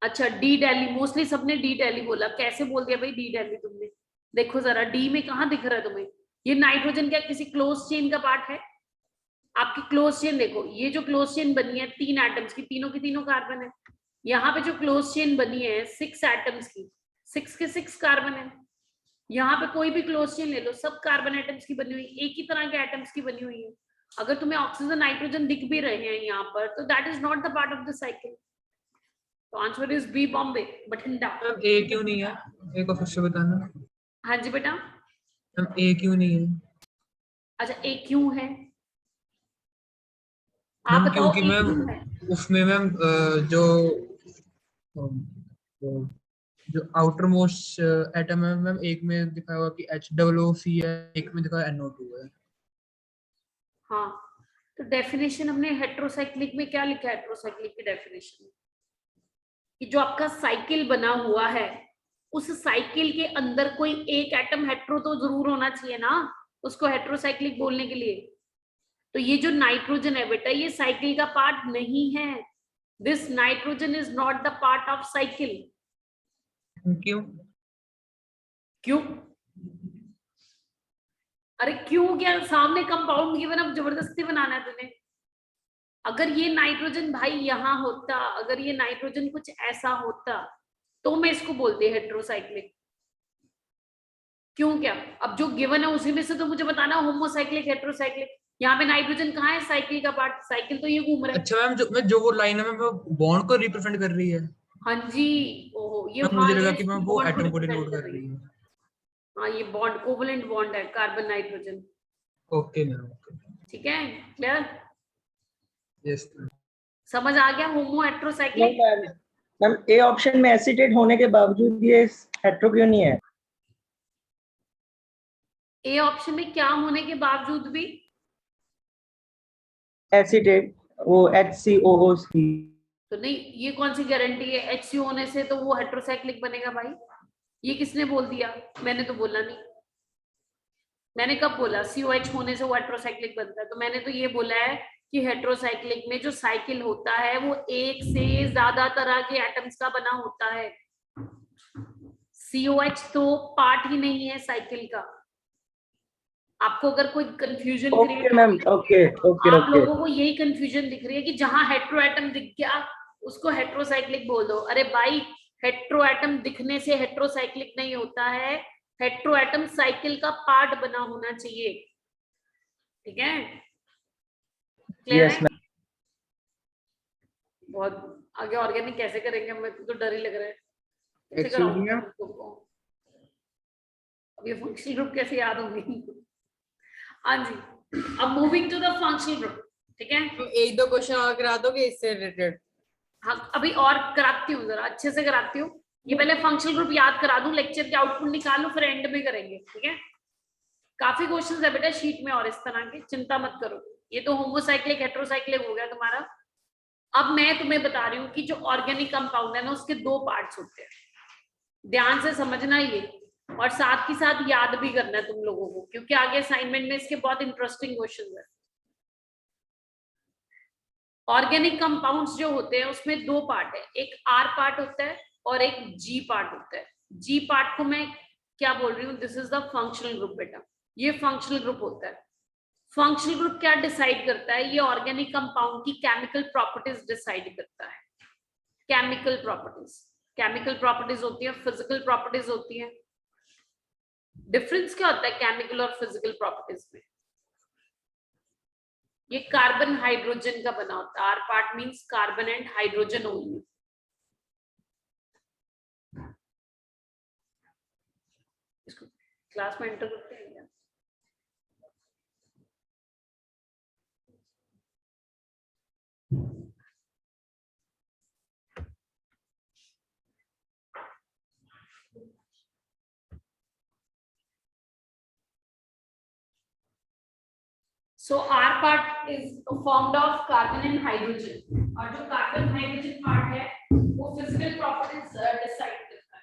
अच्छा डी डेली, मोस्टली सबने डी डेली बोला। कैसे बोल दिया भाई डी डेली तुमने? देखो जरा डी में कहाँ दिख रहा है तुम्हें? ये नाइट्रोजन क्या किसी क्लोज चेन का पार्ट है? आपकी क्लोज चेन देखो, ये जो क्लोज चेन बनी है 3 एटम्स की, तीनों की तीनों कार्बन है। यहाँ पे जो क्लोज चेन बनी है 6 एटम्स की, 6 के 6 कार्बन है। यहाँ पे कोई भी क्लोज चेन ले लो, सब कार्बन एटम्स की बनी हुई, एक ही तरह के एटम्स की बनी हुई है। अगर तुम्हें ऑक्सीजन नाइट्रोजन दिख भी रहे हैं यहाँ पर, तो that is not the part of the cycle. तो answer is B, Bombay, Bathinda. Ma'am A क्यों नहीं है? एक और फिर से बताना। हाँ जी बेटा। मैम ए क्यों नहीं है? अच्छा ए क्यों है? आप मैम बताओ क्योंकि A मैम क्यों है? उसमें मैम जो आउटर मोस्ट एटम है मैम, एक में दिखाया हुआ कि HOOC है, एक में दिखाया NO2 है। हाँ तो डेफिनेशन हमने हेटेरोसाइक्लिक में क्या लिखा है? हेटेरोसाइक्लिक की डेफिनेशन कि जो आपका साइकिल बना हुआ है उस साइकिल के अंदर कोई एक एटम हेट्रो तो जरूर होना चाहिए ना, उसको हेट्रोसाइक्लिक बोलने के लिए। तो ये जो नाइट्रोजन है बेटा, ये साइकिल का पार्ट नहीं है। This nitrogen is not the part of cycle. क्यों? क्यों? अरे क्यों क्या, सामने कंपाउंड गिवन, अब जबरदस्ती बनाना है तूने। अगर ये नाइट्रोजन भाई यहाँ होता, अगर ये नाइट्रोजन कुछ ऐसा होता तो मैं इसको बोलती हेट्रोसाइक्लिक। क्यों क्या? अब जो गिवन है उसी में से तो मुझे बताना, होमोसाइक्लिक हेट्रोसाइक्लिक। यहाँ पे नाइट्रोजन कहाँ है साइकिल का पार्ट? साइकिल तो ये घूम रहा है। अच्छा मैम, जो वो लाइन है मैम वो बॉन्ड को रिप्रेजेंट कर रही है। हाँ जी, ओहो ये, मैम हाँ मुझे लगा ये कि मैम वो बॉन्ड को एटम को रिप्रेजेंट डिनोट कर कर रही रही है। है। हाँ ये बॉन्ड, कोवलेंट बॉन्ड है carbon nitrogen. Okay ma'am, okay. ठीक है, क्लियर? यस। समझ आ गया होमो नहीं heterocyclic? Ma'am, ma'am A option में एसिटेट होने के बावजूद ये हेट्रो क्यों नहीं है? ए ऑप्शन में क्या होने के बावजूद भी? एसिटेट, वो HCOOC। तो नहीं, ये कौन सी गारंटी है HCO होने से तो वो हेट्रोसाइक्लिक बनेगा भाई? ये किसने बोल दिया? मैंने तो बोला नहीं। मैंने कब बोला COH होने से वो हेट्रोसाइक्लिक बनता है? तो मैंने तो ये बोला है कि हेट्रोसाइक्लिक में जो साइकिल होता है वो एक से ज्यादा तरह के एटम्स का बना होता है। COH तो पार्ट ही नहीं है साइकिल का। आपको अगर कोई confusion okay ma'am, okay okay आप ओके। लोगों को यही कंफ्यूजन दिख रही है कि जहां हेट्रो एटम दिख गया उसको हेट्रोसाइक्लिक बोल दो। अरे भाई, हेट्रो एटम दिखने से हेट्रोसाइक्लिक नहीं होता है, हेट्रो एटम साइकिल का पार्ट बना होना चाहिए। ठीक है, क्लियर यस है? मैम। बहुत आगे ऑर्गेनिक कैसे करेंगे, मेरे को तो डर ही लग रहा है। कैसे Excuse कराऊंगी me? मैं तुमको? अब ये फंक्शनल ग्रुप कैसे याद होंगी? हाँ जी, अब moving to the functional group. ठीक है, तो एक दो क्वेश्चन और करा दोगे इससे रिलेटेड? हाँ अभी और कराती हूँ, जरा अच्छे से कराती हूँ। ये पहले फंक्शनल ग्रुप याद करा दूं, लेक्चर के आउटपुट निकाल लूं, फिर एंड में करेंगे। ठीक है, काफी क्वेश्चंस है बेटा शीट में और इस तरह के, चिंता मत करो। ये तो होमोसाइक्लिक हेट्रोसाइक्लिक हो गया तुम्हारा। अब मैं तुम्हें बता रही हूँ कि जो ऑर्गेनिक कंपाउंड है ना उसके दो पार्ट्स होते हैं। ध्यान से समझना ये, और साथ ही साथ याद भी करना है तुम लोगों को, क्योंकि आगे असाइनमेंट में इसके बहुत इंटरेस्टिंग क्वेश्चन है। ऑर्गेनिक कंपाउंड्स जो होते हैं उसमें दो पार्ट है, एक R पार्ट होता है और एक G पार्ट होता है। G पार्ट को मैं क्या बोल रही हूँ? This is the functional group बेटा, ये फंक्शनल ग्रुप होता है। फंक्शनल ग्रुप क्या डिसाइड करता है? ये ऑर्गेनिक कंपाउंड की केमिकल प्रॉपर्टीज डिसाइड करता है। केमिकल प्रॉपर्टीज, केमिकल प्रॉपर्टीज होती है, फिजिकल प्रॉपर्टीज होती है। डिफरेंस क्या होता है केमिकल और फिजिकल प्रॉपर्टीज में? ये कार्बन हाइड्रोजन का बना होता है। R part means carbon and hydrogen only. इसको क्लास में एंटर करते हैं क्या? So R part is formed of carbon and hydrogen, और जो कार्बन हाइड्रोजन पार्ट है वो फिजिकल प्रॉपर्टीज डिसाइड करता है।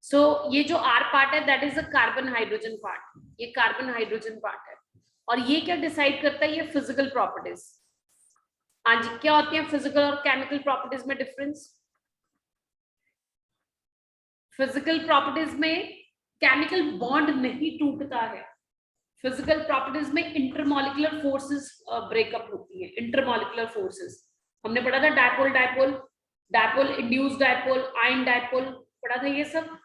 So ये जो R पार्ट है that is a carbon hydrogen part, ये कार्बन हाइड्रोजन पार्ट है। और ये क्या डिसाइड करता है? ये फिजिकल प्रॉपर्टीज। हाँ जी, क्या होती है फिजिकल और केमिकल प्रॉपर्टीज में डिफरेंस? फिजिकल प्रॉपर्टीज में केमिकल बॉन्ड नहीं टूटता है, फिजिकल प्रॉपर्टीज में इंटरमॉलिक्यूलर फोर्सेस ब्रेकअप होती है। इंटरमॉलिक्यूलर फोर्सेस हमने पढ़ा था, dipole dipole, dipole induce dipole, ion dipole पढ़ा था ये सब।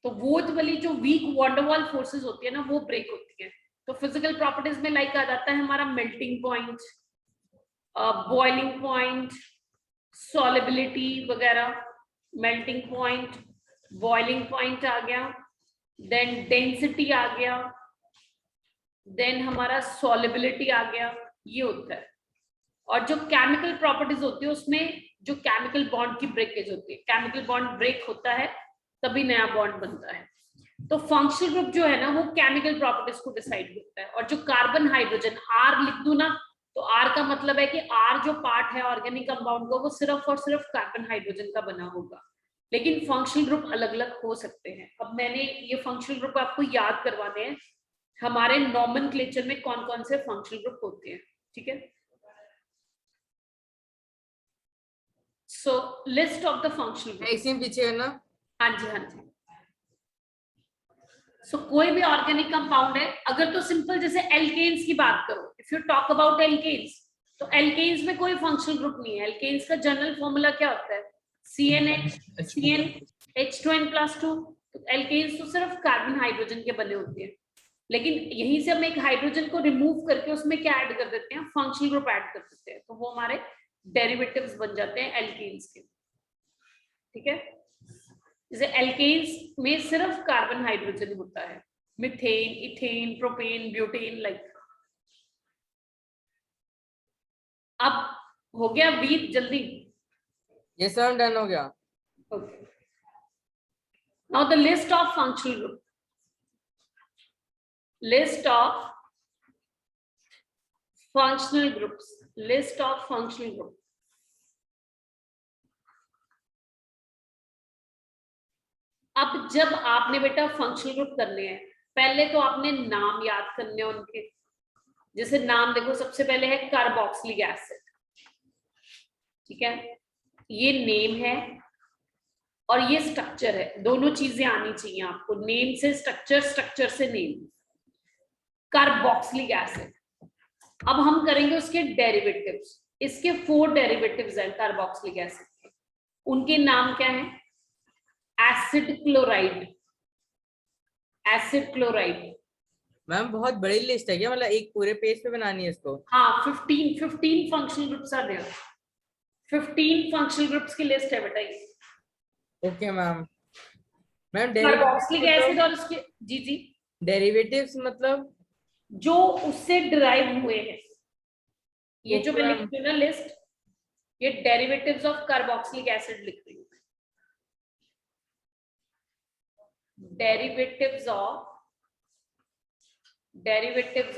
तो वो वाली जो वीक वॉन्डरवॉल फोर्सेस होती है ना वो ब्रेक होती है। तो फिजिकल प्रॉपर्टीज में लाइक आ जाता है हमारा melting point, boiling point, solubility वगैरह। मेल्टिंग पॉइंट, बॉइलिंग पॉइंट आ गया, देन डेंसिटी आ गया, देन हमारा सॉल्युबिलिटी आ गया, ये होता है। और जो केमिकल प्रॉपर्टीज होती है उसमें जो केमिकल बॉन्ड की ब्रेकेज होती है, केमिकल बॉन्ड ब्रेक होता है तभी नया बॉन्ड बनता है। तो फंक्शनल ग्रुप जो है ना वो केमिकल प्रॉपर्टीज को डिसाइड करता है। और जो कार्बन हाइड्रोजन R लिख दूं ना, तो R का मतलब है कि R जो पार्ट है ऑर्गेनिक कंपाउंड का वो सिर्फ और सिर्फ कार्बन हाइड्रोजन का बना होगा, लेकिन फंक्शनल ग्रुप अलग अलग हो सकते हैं। अब मैंने ये फंक्शनल ग्रुप आपको याद करवाने हैं, हमारे नॉमेनक्लेचर में कौन कौन से फंक्शनल ग्रुप होते हैं, ठीक है। So list of the functional group, इसी में पीछे है ना। हाँ जी हाँ जी। सो कोई भी ऑर्गेनिक कंपाउंड है, अगर तो सिंपल जैसे एल्केन्स की बात करो, if you talk about alkenes, तो एल्केन्स में कोई फंक्शनल ग्रुप नहीं है। एल्केन्स का जनरल फॉर्मूला क्या होता है? CnH2n+2। तो एल्केन्स तो सिर्फ कार्बन हाइड्रोजन के बने होते हैं, लेकिन यहीं से हम एक हाइड्रोजन को रिमूव करके उसमें क्या ऐड कर देते हैं? फंक्शनल ग्रुप ऐड कर देते हैं, तो वो हमारे डेरिवेटिव्स बन जाते हैं एल्केन्स के, ठीक है। जैसे एल्केन्स में सिर्फ कार्बन हाइड्रोजन होता है, methane, ethane, propane, butane, like. अब हो गया वीट जल्दी? ये सब डन हो गया। Okay. Now the list of functional group. List of functional groups. List of functional group. अब जब आपने बेटा फंक्शनल ग्रुप करने हैं, पहले तो आपने नाम याद करने हैं उनके। जैसे नाम देखो, सबसे पहले है कार्बोक्सिलिक एसिड, ठीक है, ये नेम है और ये स्ट्रक्चर है। दोनों चीजें आनी चाहिए आपको, नेम से स्ट्रक्चर, स्ट्रक्चर से नेम। Carboxylic acid. अब हम करेंगे उसके डेरिवेटिव्स। इसके 4 डेरिवेटिव्स हैं कार्बोक्सिलिक एसिड के। उनके नाम क्या है? Acid chloride, acid chloride. Ma'am बहुत बड़ी लिस्ट है क्या, मतलब एक पूरे पेज पे बनानी है इसको? हाँ, 15 functional groups are there. 15 functional groups की लिस्ट है बेटा ये। Okay ma'am. Ma'am carboxylic acid और उसके, जी जी, डेरिवेटिव्स मतलब जो उससे डिराइव हुए हैं। ये जो मैं Okay, लिख रही हूँ ना लिस्ट, ये डेरिवेटिव्स ऑफ कार्बोक्सिलिक एसिड लिख रही हूँ। Derivatives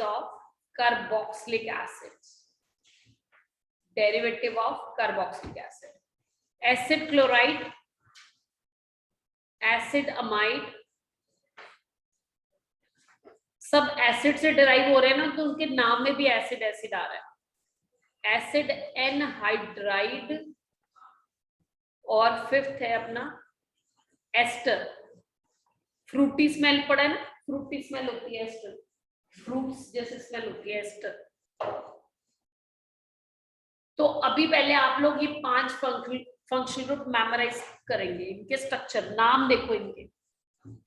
of carboxylic acid, derivative of carboxylic acid. Acid chloride, acid amide, सब एसिड से डिराइव हो रहे हैं ना, तो उनके नाम में भी एसिड एसिड आ रहा है। एसिड एनहाइड्राइड, और 5th है अपना एस्टर। फ्रूटी स्मेल पड़ा है ना, फ्रूटी स्मेल होती है एस्टर, फ्रूट्स जैसे स्मेल होती है एस्टर। तो अभी पहले आप लोग ये 5 फंक्शनल ग्रुप मेमोराइज करेंगे, इनके स्ट्रक्चर, नाम देखो इनके।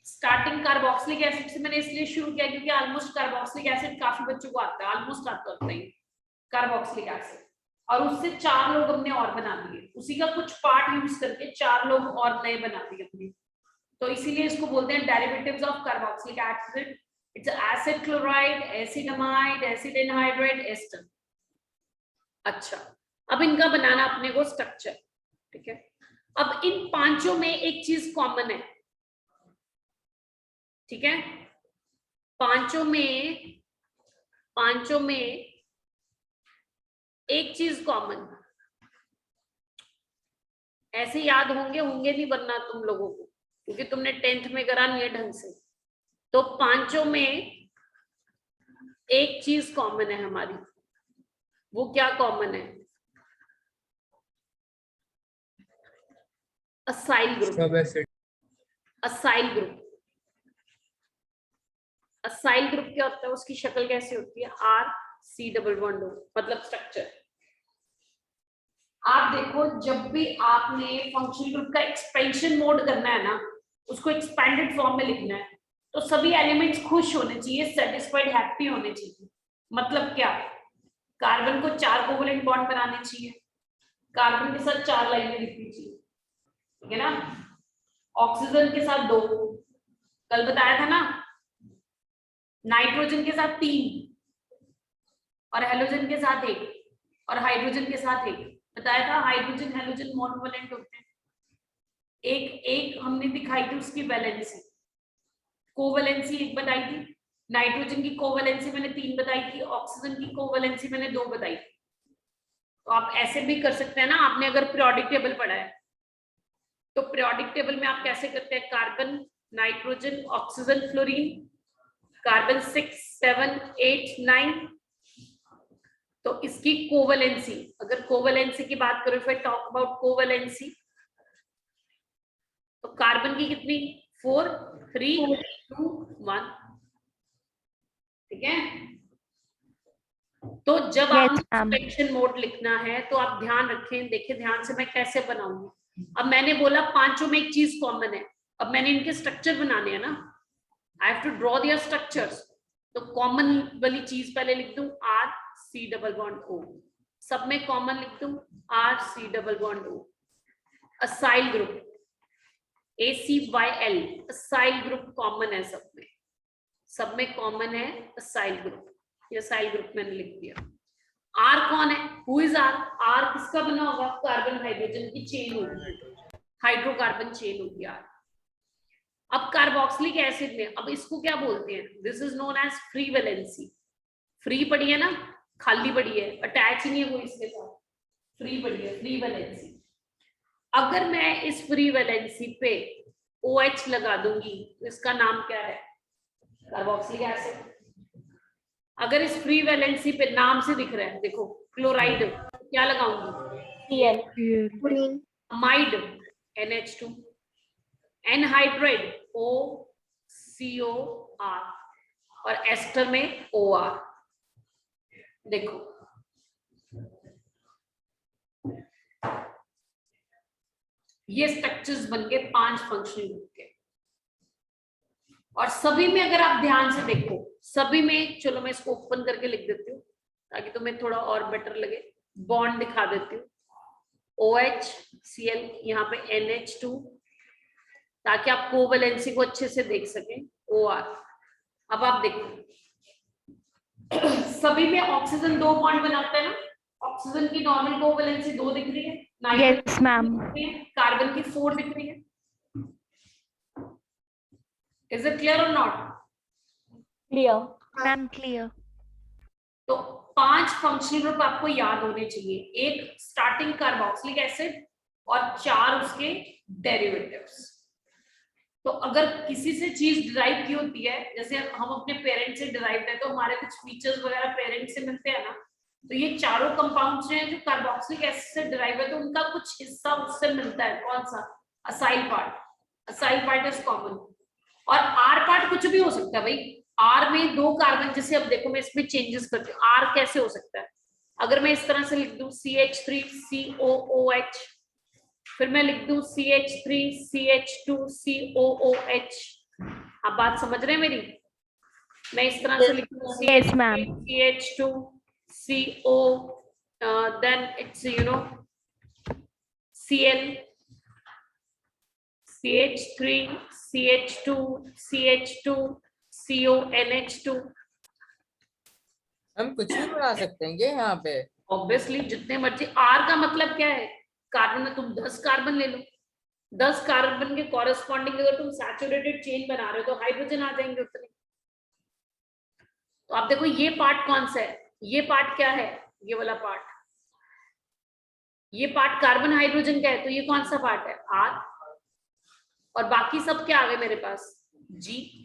स्टार्टिंग कार्बोक्सिलिक एसिड से मैंने इसलिए शुरू किया क्योंकि ऑलमोस्ट कार्बोक्सिलिक एसिड काफी बच्चों को आता है, ऑलमोस्ट आता है कार्बोक्सिलिक एसिड, और उससे 4 लोग हमने और बना दिए, उसी का कुछ पार्ट यूज करके 4 लोग और नए बना दिए हमने। तो इसीलिए इसको बोलते हैं derivatives of carboxylic acid. It's acid chloride, acid amide, acid anhydride, ester. अच्छा, अब इनका बनाना अपने को स्ट्रक्चर, ठीक है। अब इन 5 में एक चीज कॉमन है, ठीक है। 5 में एक चीज कॉमन, ऐसे याद होंगे नहीं वरना तुम लोगों को, क्योंकि तुमने 10th में करा नहीं है ढंग से। तो 5 में एक चीज कॉमन है हमारी, वो क्या कॉमन है? Acyl group. सब acid. Acyl group. Acyl group क्या होता है, उसकी शक्ल कैसे होती है? RC++, मतलब स्ट्रक्चर। आप देखो, जब भी आपने फंक्शनल ग्रुप का एक्सपेंशन मोड करना है ना, उसको एक्सपेंडेड फॉर्म में लिखना है, तो सभी एलिमेंट्स खुश होने चाहिए, सेटिस्फाइड, हैप्पी होने चाहिए। मतलब क्या? कार्बन को 4 कोवलेंट बॉन्ड बनाने चाहिए, कार्बन के साथ 4 लाइनें लिखनी चाहिए, ठीक है ना। ऑक्सीजन के साथ 2, कल बताया था ना। नाइट्रोजन के साथ 3 और हेलोजन के साथ 1 और हाइड्रोजन के साथ 1 बताया था। हाइड्रोजन हेलोजन मोनोवैलेंट होते हैं। एक हमने दिखाई थी उसकी वैलेंसी, कोवैलेंसी 1 बताई थी। नाइट्रोजन की कोवैलेंसी मैंने 3 बताई थी, ऑक्सीजन की कोवैलेंसी मैंने 2 बताई थी। तो आप ऐसे भी कर सकते हैं ना, आपने अगर पीरियोडिक टेबल पढ़ा है तो पीरियोडिक टेबल में आप कैसे करते हैं, carbon, nitrogen, oxygen, fluorine, carbon 6 7 8 9, तो इसकी कोवैलेंसी, अगर कोवैलेंसी की बात करो, if I talk about covalency, तो कार्बन की कितनी 4 3 2 1, ठीक है। तो जब आप सस्पेंशन मोड लिखना है तो आप ध्यान रखें, देखिए ध्यान से मैं कैसे बनाऊंगी। अब मैंने बोला पांचों में एक चीज कॉमन है, अब मैंने इनके स्ट्रक्चर बनाने हैं ना, I have to draw their structures. तो कॉमन वाली चीज पहले लिख दूं RC+O, सब में कॉमन लिख दूं RC+O। Acyl group ACYL, acyl group common है सब में कॉमन है असाइल ग्रुप, ये असाइल ग्रुप मैंने लिख दिया। R कौन है, हु इज R किसका बना होगा, कार्बन हाइड्रोजन की चेन होगी, हाइड्रोकार्बन चेन होगी R। अब कार्बोक्सिलिक एसिड में, अब इसको क्या बोलते हैं, this is known as free valency. Free पड़ी है ना, खाली पड़ी है, अटैच ही नहीं है कोई इसके साथ, फ्री पड़ी है, फ्री वैलेंसी। अगर मैं इस फ्री वैलेंसी पे OH लगा दूंगी तो इसका नाम क्या है, कार्बोक्सिलिक एसिड। अगर इस फ्री वैलेंसी पे नाम से दिख रहा है, देखो क्लोराइड, क्या लगाऊंगी Cl. Amide NH2, anhydride OCOR और एस्टर में OR। देखो ये स्ट्रक्चर्स बन गए 5 फंक्शनल ग्रुप के, और सभी में अगर आप ध्यान से देखो, सभी में, चलो मैं इसको ओपन करके लिख देती हूँ ताकि तुम्हें थोड़ा और बेटर लगे, बॉन्ड दिखा देती हूँ, OH Cl, यहाँ पे NH2, ताकि आप कोवैलेंसी को अच्छे से देख सकें, OR। अब आप देखो सभी में ऑक्सीजन 2 बॉन्ड बनाता है ना, ऑक्सीजन की नॉर्मल कोवैलेंसी 2 दिख रही है, Yes, ma'am. कार्बन की 4 दिख रही है। इज इट क्लियर और नॉट? Clear. Ma'am, clear. तो 5 फंक्शनल ग्रुप आपको याद होने चाहिए, एक स्टार्टिंग कार्बोक्सिलिक एसिड और 4 उसके डेरिवेटिव्स। तो अगर किसी से चीज डिराइव की होती है, जैसे हम अपने पेरेंट्स से डिराइव है तो हमारे कुछ फीचर्स वगैरह पेरेंट्स से मिलते हैं ना, तो ये चारों कंपाउंड्स हैं जो कार्बोक्सिलिक एसिड से डिराइव है, तो उनका कुछ हिस्सा उससे मिलता है। कौन सा? Acyl part. Acyl part is common. और आर पार्ट कुछ भी हो सकता है भाई। आर में 2 कार्बन, जैसे अब देखो मैं इसमें चेंजेस करती हूँ, आर कैसे हो सकता है, अगर मैं इस तरह से लिख दूं CH3COOH, फिर मैं लिख दूं CH3CH2COOH। आप बात समझ रहे हैं मेरी? मैं इस तरह से लिख दूं Yes, ma'am. CH2CO, then it's Cl, CH3CH2CH2CONH2। हम कुछ भी बना सकते हैं क्या यहाँ पे? ऑब्वियसली जितने मर्जी। आर का मतलब क्या है, कार्बन में तुम 10 कार्बन ले लो, 10 कार्बन के कॉरेस्पॉन्डिंग अगर तुम सैचुरेटेड चेन बना रहे हो तो हाइड्रोजन आ जाएंगे उतने। तो आप देखो ये पार्ट कौन सा है, ये पार्ट क्या है, ये वाला पार्ट, ये पार्ट कार्बन हाइड्रोजन का है, तो ये कौन सा पार्ट है, आर। और बाकी सब क्या आ गए मेरे पास, जी।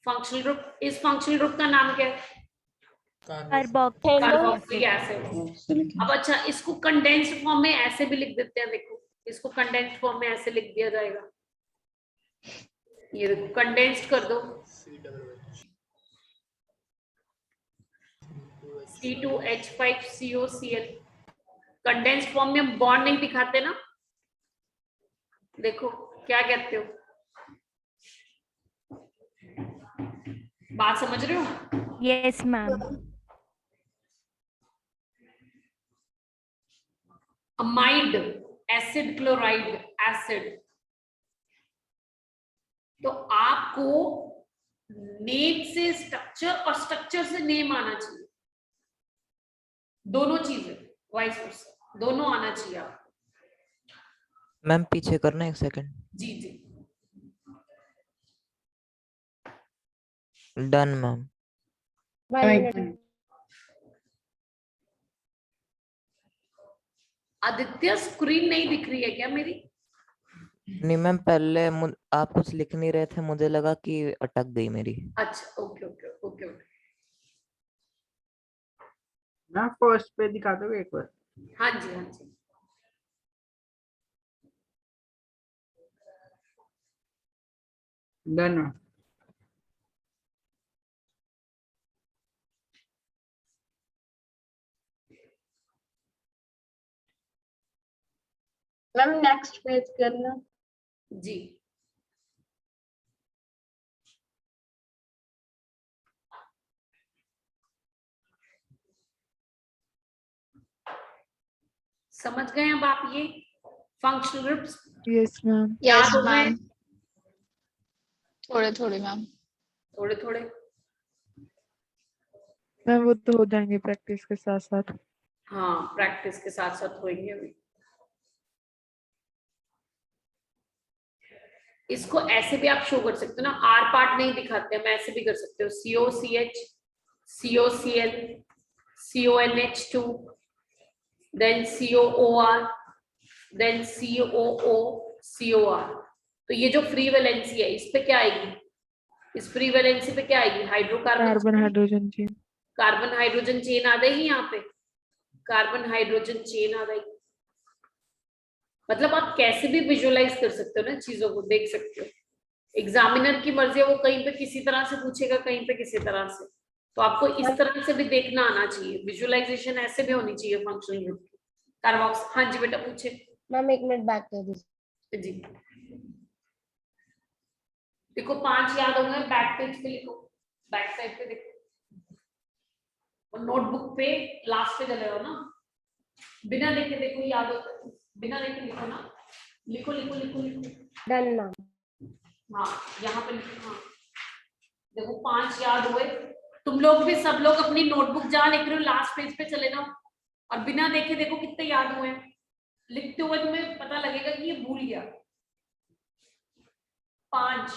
फंक्शनल ग्रुप, इस फंक्शनल ग्रुप का नाम क्या है, कार्बोक्सिलिक एसिड। अब अच्छा, इसको कंडेंस्ड फॉर्म में ऐसे भी लिख देते हैं, देखो इसको कंडेंस्ड फॉर्म में ऐसे लिख दिया जाएगा, ये देखो कंडेंस्ड कर दो, C2H5COCl। कंडेंस्ड फॉर्म में बॉन्ड नहीं दिखाते ना, देखो क्या कहते हो, बात समझ रहे हो? Yes, ma'am. Amide acid, chloride acid, तो आपको नेम से स्ट्रक्चर और स्ट्रक्चर से नेम आना चाहिए, दोनों चीजें, वाइस वर्सा दोनों आना चाहिए आपको। मैम पीछे करना 1 सेकंड। जी जी डन मैम। आदित्य स्क्रीन नहीं दिख रही है क्या मेरी? नहीं मैम, पहले आप कुछ लिख नहीं रहे थे, मुझे लगा कि अटक गई मेरी। अच्छा ओके ओके ओके ओके। मैं फर्स्ट पे दिखा दोगे एक बार? हाँ जी हाँ जी। डन। मैम नेक्स्ट पेज करना। जी समझ गए अब आप ये फंक्शनल ग्रुप्स यस मैम। याद यस हो गए? मैम, थोड़े थोड़े मैम। थोड़े थोड़े मैम वो तो हो जाएंगे प्रैक्टिस के साथ साथ। हाँ प्रैक्टिस के साथ साथ होंगे अभी। इसको ऐसे भी आप शो कर सकते हो ना, आर पार्ट नहीं दिखाते, मैं ऐसे भी कर सकते हो, COCH COCl CONH2 then COOR then COO COR। तो ये जो फ्री वैलेंसी है इस पे क्या आएगी, इस फ्री वैलेंसी पे क्या आएगी, carbon hydrocarbon, hydrogen chain. Carbon hydrogen chain आ जाएगी यहाँ पे, कार्बन हाइड्रोजन चेन आ जाएगी। मतलब आप कैसे भी विजुअलाइज कर सकते हो ना, चीजों को देख सकते हो। एग्जामिनर की मर्जी है, वो कहीं पे किसी तरह से पूछेगा, कहीं पे किसी तरह से, तो आपको इस तरह से भी देखना आना चाहिए, विजुअलाइजेशन ऐसे भी होनी चाहिए फंक्शनल ग्रुप की। कार्बॉक्स, हाँ जी बेटा पूछे। मैम 1 मिनट बैक कर दीजिए। जी देखो 5 याद होंगे, बैक पेज पे लिखो, बैक साइड पे देखो, और नोटबुक पे लास्ट पे चले जाओ ना, बिना देखे देखो याद होता है, बिना देखे लिखो ना, लिखो लिखो लिखो लिखो। Done ma'am. हाँ यहाँ पे लिखो। हाँ देखो 5 याद हुए, तुम लोग भी, सब लोग अपनी नोटबुक जहाँ लिख रहे हो लास्ट पेज पे चले जाओ, और बिना देखे देखो कितने याद हुए। लिखते हुए तुम्हें पता लगेगा कि ये भूल गया। 5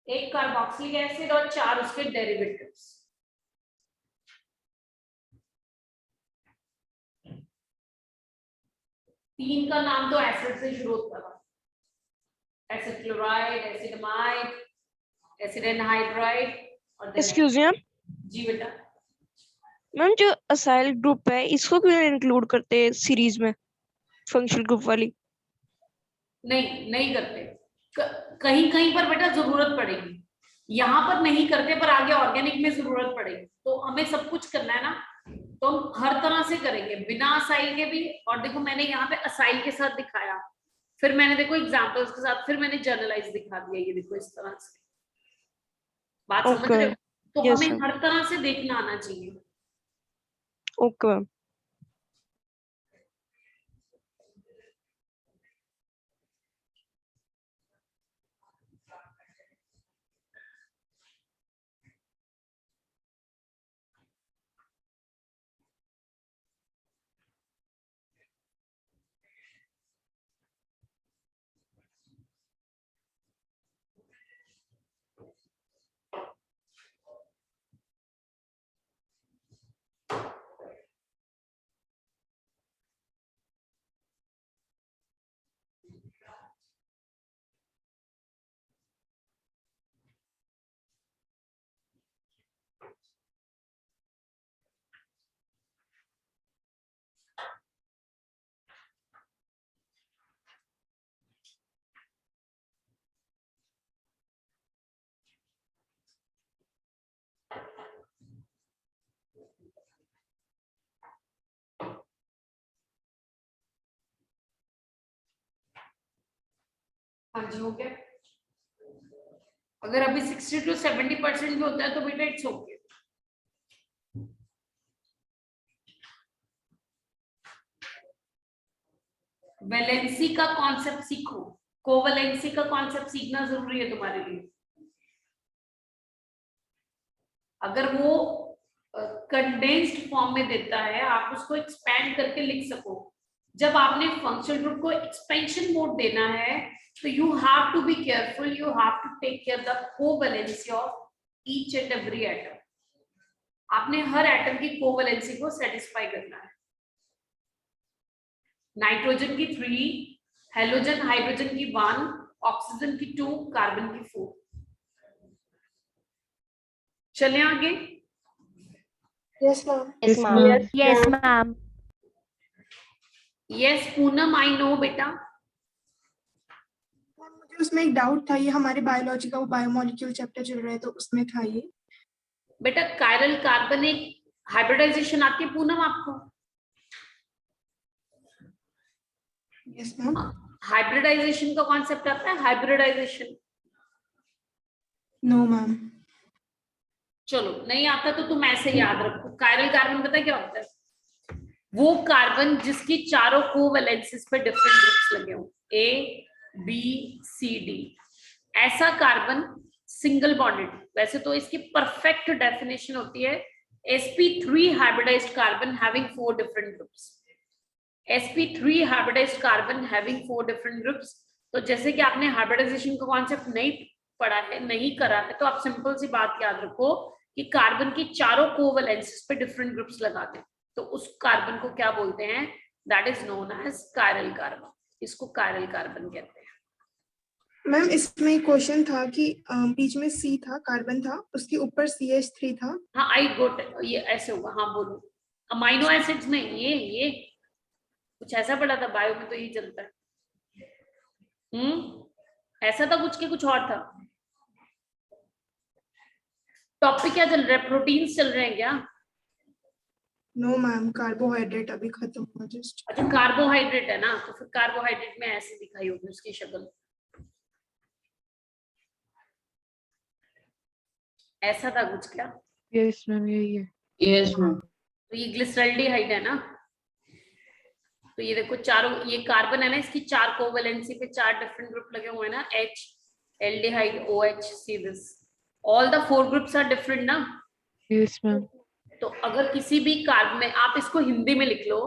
एक कार्बोक्सिलिक एसिड और 4 उसके डेरिवेटिव्स। तीन का नाम तो एसिड से शुरू होता था, acid chloride, acid amide, acid anhydride और एक्सक्यूज मी जी बेटा। मैम, जो असाइल ग्रुप है इसको क्यों इंक्लूड करते हैं सीरीज में, फंक्शनल ग्रुप वाली? नहीं नहीं करते, कहीं कहीं पर बेटा जरूरत पड़ेगी, यहाँ पर नहीं करते, पर आगे ऑर्गेनिक में जरूरत पड़ेगी, तो हमें सब कुछ करना है ना, तो हम हर तरह से करेंगे, बिना असाइल के भी। और देखो मैंने यहाँ पे असाइल के साथ दिखाया, फिर मैंने देखो एग्जाम्पल्स के साथ, फिर मैंने जर्नलाइज दिखा दिया, ये देखो इस तरह से, बात समझ रहे हो? तो Yes, हमें sir. हर तरह से देखना आना चाहिए। Okay ma'am. हाँ जी हो गया। अगर अभी 60 to 70% भी होता है तो बेटा इट्स ओके। वैलेंसी का कॉन्सेप्ट सीखो, कोवैलेंसी का कॉन्सेप्ट सीखना जरूरी है तुम्हारे लिए। अगर वो कंडेंस्ड फॉर्म में देता है, आप उसको एक्सपैंड करके लिख सको। जब आपने फंक्शनल ग्रुप को एक्सपेंशन मोड देना है, तो you have to be careful, you have to take care the covalency of each and every atom. आपने हर एटम की कोवैलेंसी को सेटिस्फाई करना है। नाइट्रोजन की 3, हेलोजन हाइड्रोजन की 1, ऑक्सीजन की 2, कार्बन की 4। चलें आगे। Yes ma'am. Yes, ma'am. Yes, ma'am. Yes Poonam, I know बेटा। मुझे उसमें एक डाउट था, ये हमारे बायोलॉजी का वो बायोमोलिक्यूल चैप्टर चल रहा है तो उसमें था ये। बेटा कायरल कार्बन एक हाइब्रिडाइजेशन आती है पूनम आपको? Yes ma'am. हाइब्रिडाइजेशन का कॉन्सेप्ट आता है, हाइब्रिडाइजेशन? No ma'am. चलो नहीं आता तो तुम ऐसे याद रखो। कायरल कार्बन पता है क्या होता है? वो कार्बन जिसकी चारों कोवैलेंसीज पे डिफरेंट ग्रुप्स लगे हो, ए बी सी डी, ऐसा कार्बन सिंगल बॉन्डेड। वैसे तो इसकी परफेक्ट डेफिनेशन होती है sp3 hybridised carbon having 4 different groups. sp3 hybridised carbon having 4 different groups. तो जैसे कि आपने हाइब्रिडाइजेशन का कॉन्सेप्ट नहीं पढ़ा है, नहीं करा है, तो आप सिंपल सी बात याद रखो कि कार्बन की चारों कोवैलेंसीज पे डिफरेंट ग्रुप्स लगा दें, तो उस कार्बन को क्या बोलते हैं? That is known as chiral carbon. इसको कायरल कार्बन कहते हैं। मैम इसमें एक क्वेश्चन था कि बीच में सी था, कार्बन था, उसके ऊपर CH3 था। हाँ आई गोट, ये ऐसे होगा। हाँ बोलो। अमाइनो एसिड्स में ये कुछ ऐसा पड़ा था बायो में, तो ये चलता है। ऐसा था कुछ के कुछ और था। टॉपिक क्या चल रहा है? प्रोटीन्स चल रहे हैं क्या? नो मैम, कार्बोहाइड्रेट अभी खत्म हुआ जस्ट। अच्छा कार्बोहाइड्रेट है ना, तो फिर कार्बोहाइड्रेट में ऐसे दिखाई होगी उसकी शक्ल, ऐसा था कुछ क्या? यस मैम यही है। Yes ma'am. तो ये ग्लिसरॉल्डिहाइड है ना। तो ये देखो चारों, ये कार्बन है ना, इसकी 4 कोवैलेंसी पे 4 डिफरेंट ग्रुप लगे हुए हैं ना, H, aldehyde, OH, see this, all the 4 groups are different ना। Yes ma'am. तो अगर किसी भी कार्बन में, आप इसको हिंदी में लिख लो,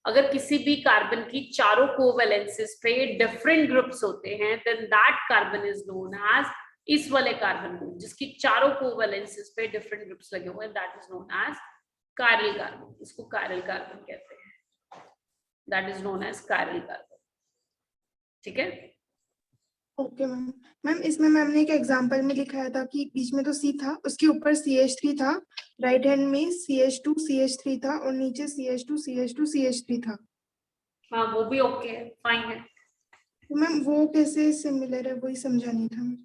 अगर किसी भी कार्बन की चारों कोवैलेंसीज पे डिफरेंट ग्रुप्स होते हैं, then that carbon is known as, इस वाले कार्बन को जिसकी चारों कोवैलेंसीज पे डिफरेंट ग्रुप्स लगे हुए हैं, that is known as chiral carbon. इसको कायरल कार्बन कहते हैं, that is known as chiral carbon. ठीक है। Okay ma'am. मैम इसमें मैम ने एक एग्जांपल में लिखाया था कि बीच में तो सी था, उसके ऊपर CH3 था, राइट हैंड में CH2 CH3 था और नीचे CH2 CH2 CH3 था। हाँ वो भी ओके है, फाइन है। तो मैम वो कैसे सिमिलर है, वही समझा नहीं था मुझे।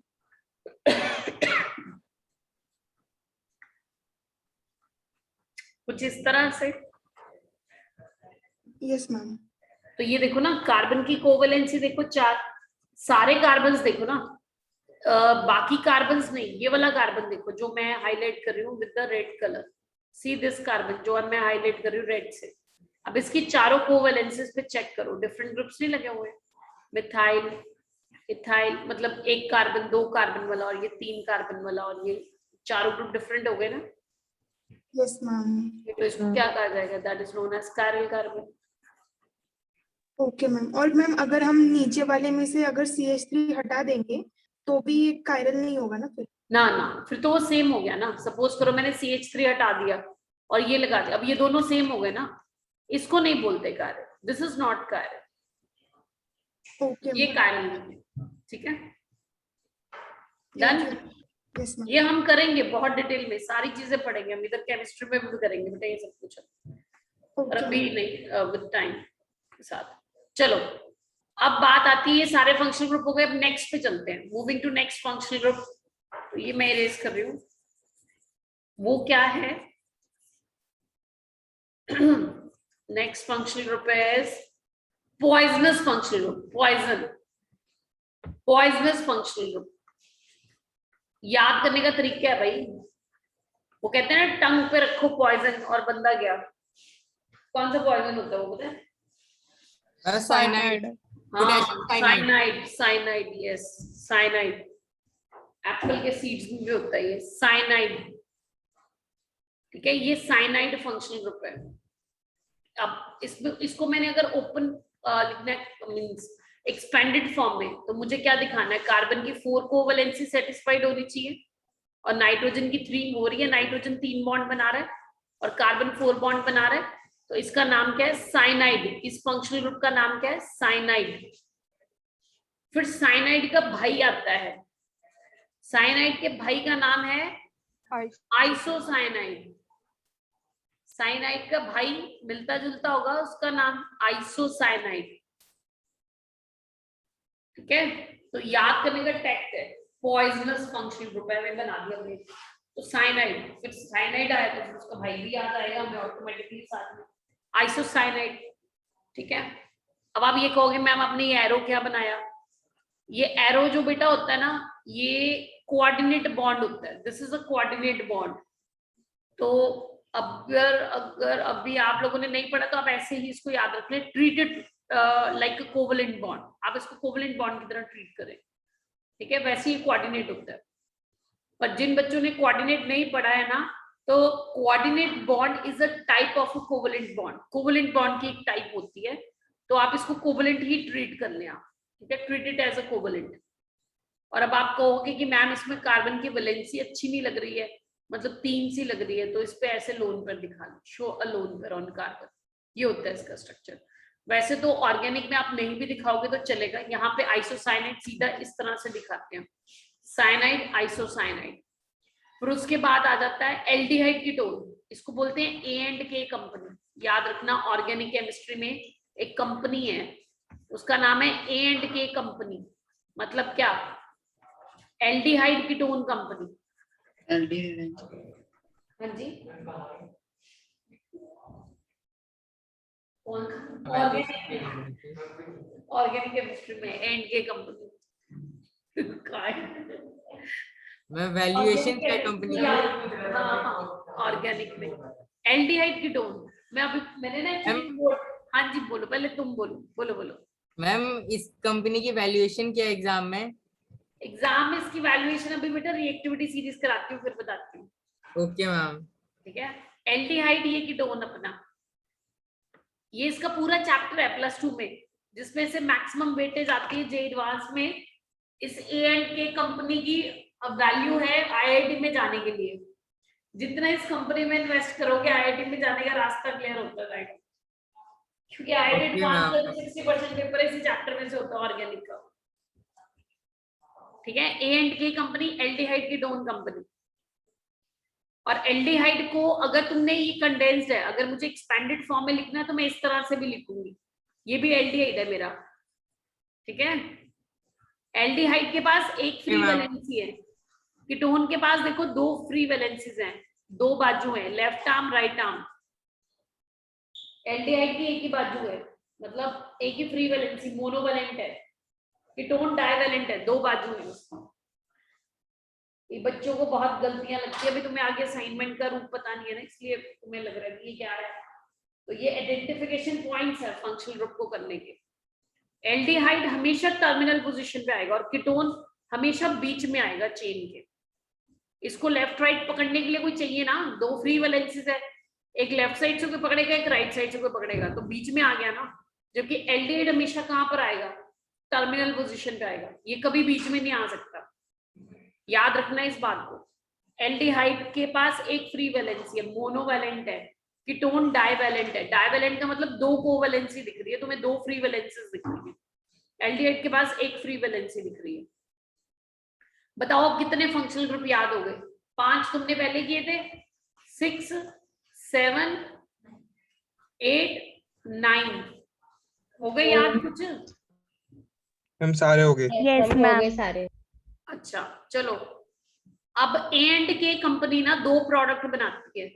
कुछ इस तरह से। Yes ma'am. तो ये देखो ना, कार्बन की कोवैलेंसी देखो 4, सारे कार्बन्स देखो ना, बाकी कार्बन्स नहीं, ये वाला कार्बन देखो जो मैं हाईलाइट कर रही हूँ with the red colour, see this carbon जो मैं हाईलाइट कर रही हूँ रेड से। अब इसकी चारों कोवैलेंसीज पे चेक करो, डिफरेंट ग्रुप्स नहीं लगे हुए। मिथाइल, इथाइल, मतलब एक कार्बन 2 कार्बन वाला और ये 3 कार्बन वाला, और ये चारों ग्रुप डिफरेंट हो गए ना। Yes ma'am. तो इसको क्या कहा जाएगा? That is known as chiral carbon. Okay ma'am. और मैम अगर हम नीचे वाले में से अगर CH3 हटा देंगे तो भी ये कायरल नहीं होगा ना फिर? ना ना, फिर तो वो सेम हो गया ना। सपोज करो मैंने CH3 हटा दिया और ये लगा दिया, अब ये दोनों सेम हो गए ना, इसको नहीं बोलते chiral. This is not chiral, okay ये कायरल नहीं है। ठीक है, डन। Yes ma'am. ये हम करेंगे बहुत डिटेल में, सारी चीजें पढ़ेंगे हम, इधर केमिस्ट्री में भी करेंगे बेटा ये सब कुछ, और अभी नहीं, विद टाइम के साथ। चलो अब बात आती है, ये सारे फंक्शनल ग्रुप हो गए, अब नेक्स्ट पे चलते हैं। Moving to next functional group. तो ये मैं इरेज कर रही हूँ, वो क्या है? Next functional group is poisonous functional group. Poisonous functional group याद करने का तरीका है भाई, वो कहते हैं ना टंग पे रखो पॉइजन और बंदा गया। कौन सा पॉइजन होता है वो पता है? Cyanide. Potassium cyanide. Cyanide, cyanide, yes, cyanide. Apple के सीड्स में भी होता है ये साइनाइड। ठीक है, ये साइनाइड फंक्शनल ग्रुप है। अब इसको मैंने अगर ओपन लिखना है मींस एक्सपेंडेड फॉर्म में, तो मुझे क्या दिखाना है, कार्बन की 4 कोवैलेंसी सेटिस्फाइड होनी चाहिए और नाइट्रोजन की 3 हो रही है, नाइट्रोजन 3 बॉन्ड बना रहा है और कार्बन 4 बॉन्ड बना रहा है, तो इसका नाम क्या है, साइनाइड। इस फंक्शनल ग्रुप का नाम क्या है, साइनाइड। फिर साइनाइड का भाई आता है, साइनाइड के भाई का नाम है आइसोसाइनाइड। साइनाइड का भाई मिलता जुलता होगा, उसका नाम आइसोसाइनाइड। ठीक है, तो याद करने का टेक्स्ट है, पॉइजनस फंक्शनल ग्रुप है, मैंने बना दिया हमने। तो साइनाइड, फिर साइनाइड आया तो फिर उसका भाई भी याद आएगा हमें ऑटोमेटिकली साथ में, आइसोसाइनाइड। ठीक है, अब आप ये कहोगे मैम आपने ये एरो क्या बनाया, ये एरो जो बेटा होता है ना, ये कोऑर्डिनेट बॉन्ड होता है, this is a coordinate bond. तो अगर अभी आप लोगों ने नहीं पढ़ा तो आप ऐसे ही इसको याद रख लें, treated like a covalent bond, आप इसको कोवलेंट बॉन्ड की तरह ट्रीट करें। ठीक है, वैसे ही कोऑर्डिनेट होता है। पर जिन बच्चों ने कोऑर्डिनेट नहीं पढ़ा है ना, तो coordinate bond is a type of a covalent bond, covalent bond की एक टाइप होती है, तो आप इसको कोवलेंट ही ट्रीट कर लें आप। ठीक है, treat it as a covalent. और अब आप कहोगे कि मैम इसमें कार्बन की वैलेंसी अच्छी नहीं लग रही है, मतलब 3 सी लग रही है, तो इस पे ऐसे लोन पर दिखा लो, शो अ लोन पर ऑन कार्बन, ये होता है इसका स्ट्रक्चर। वैसे तो ऑर्गेनिक में आप नहीं भी दिखाओगे तो चलेगा, यहाँ पे आइसोसाइनाइड सीधा इस तरह से दिखाते हैं, साइनाइड आइसोसाइनाइड। फिर उसके बाद आ जाता है एल्डिहाइड कीटोन, इसको बोलते हैं A&K कंपनी। याद रखना, ऑर्गेनिक केमिस्ट्री में एक कंपनी है, उसका नाम है A&K कंपनी। मतलब क्या, एल्डिहाइड कीटोन कंपनी। हाँ जी, ऑर्गेनिक केमिस्ट्री में A&K कंपनी। मैं वैल्यूएशन क्या कंपनी की? हाँ, ऑर्गेनिक में एल्डिहाइड कीटोन। मैं अभी मैंने ना, हाँ जी बोलो, पहले तुम बोलो, बोलो। मैम इस कंपनी की वैल्यूएशन क्या एग्जाम में? एग्जाम में इसकी वैल्यूएशन अभी बेटा रिएक्टिविटी सीरीज कराती हूँ, फिर बताती हूँ। Okay ma'am. ठीक है, एल्डिहाइड ये कीटोन अपना, ये इसका पूरा चैप्टर है +2 में, जिसमें से मैक्सिमम वेटेज आती है जे एडवांस में। इस A&K कंपनी की वैल्यू है IIT में जाने के लिए, जितना इस कंपनी में इन्वेस्ट करोगे IIT में जाने का रास्ता क्लियर होता है, राइट? क्योंकि IIT एडवांस का 60% पेपर इसी चैप्टर में से होता है ऑर्गेनिक का। ठीक है, A&K company aldehyde ketone company. और एल्डिहाइड को अगर तुमने ये कंडेंस्ड है, अगर मुझे एक्सपेंडेड फॉर्म में लिखना है तो मैं इस तरह से भी लिखूंगी, ये भी एल्डिहाइड है मेरा। ठीक है, एल्डिहाइड के पास एक फ्री वैलेंसी है, कीटोन के पास देखो 2 फ्री वैलेंसीज हैं, 2 बाजू हैं, left arm right arm. Aldehyde की एक ही बाजू है, मतलब एक ही फ्री वैलेंसी, मोनोवैलेंट है। कीटोन डाइवैलेंट है, 2 बाजू है उसका। ये बच्चों को बहुत गलतियां लगती है, अभी तुम्हें आगे असाइनमेंट का रूप पता नहीं है ना, इसलिए तुम्हें लग रहा है कि ये क्या है। तो ये आइडेंटिफिकेशन पॉइंट्स है फंक्शनल ग्रुप को करने के। एल्डिहाइड हमेशा टर्मिनल पोजीशन पे आएगा और कीटोन हमेशा बीच में आएगा चेन के। इसको लेफ्ट राइट पकड़ने के लिए कोई चाहिए ना, 2 फ्री वैलेंसीज है, एक लेफ्ट साइड से कोई पकड़ेगा, एक राइट साइड से कोई पकड़ेगा, तो बीच में आ गया ना। जबकि एल्डिहाइड हमेशा कहाँ पर आएगा, टर्मिनल पोजीशन पे आएगा, ये कभी बीच में नहीं आ सकता। याद रखना इस बात को। एल्डिहाइड के पास एक फ्री वैलेंसी है, मोनोवैलेंट है। कीटोन डाइवैलेंट है, डाइवैलेंट का मतलब 2 कोवैलेंसी दिख रही है, तुम्हें 2 फ्री वैलेंसीज दिख रही है। एल्डिहाइड के पास एक फ्री वैलेंसी दिख रही है। बताओ अब कितने फंक्शनल ग्रुप याद हो गए? 5 तुमने पहले किए थे, 6, 7, 8, 9 हो गए याद कुछ? मैम सारे हो गए। यस मैम, सारे। अच्छा चलो, अब A&K कंपनी ना 2 प्रोडक्ट बनाती है।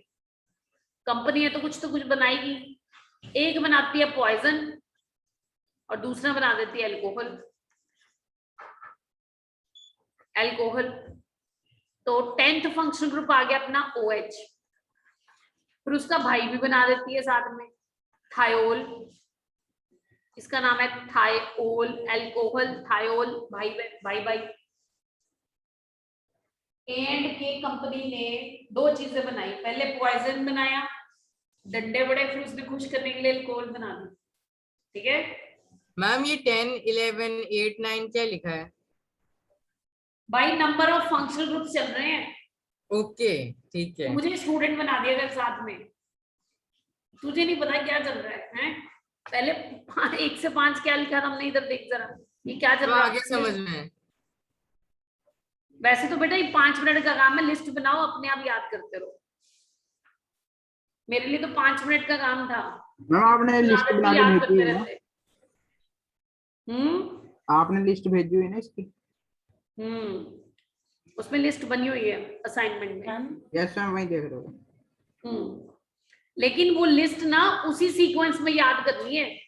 कंपनी है तो कुछ बनाएगी। एक बनाती है पॉइजन और दूसरा बना देती है अल्कोहल। तो 10th फंक्शनल ग्रुप आ गया अपना OH। फिर उसका भाई भी बना देती है साथ में, थायोल। इसका नाम है थायोल अल्कोहल, थायोल भाई भाई एंड के कंपनी ने दो चीजें बनाई, पहले पॉइजन बनाया, डंडे बड़े, फिर उसने खुश करने के लिए अल्कोहल बना दी। ठीक है मैम ये 10 11 8 9 क्या लिखा है? भाई नंबर ऑफ फंक्शनल ग्रुप चल रहे हैं। ओके ठीक है। मुझे स्टूडेंट बना दिया अगर साथ में, तुझे नहीं पता क्या चल रहा है? पहले 1 से 5 क्या लिखा था हमने, इधर देख जरा ये क्या चल तो रहा आगे है। समझ में। वैसे तो बेटा ये 5 मिनट का काम है, लिस्ट बनाओ अपने आप याद करते रहो। मेरे लिए तो 5 मिनट का काम था। मैम आपने लिस्ट बना के याद भेजी करते है ना? रहते। आपने लिस्ट भेजी हुई है ना इसकी? उसमें लिस्ट बनी हुई है असाइनमेंट में। यस मैम, वही देख रहे हो। लेकिन वो लिस्ट ना उसी सीक्वेंस में याद करनी है,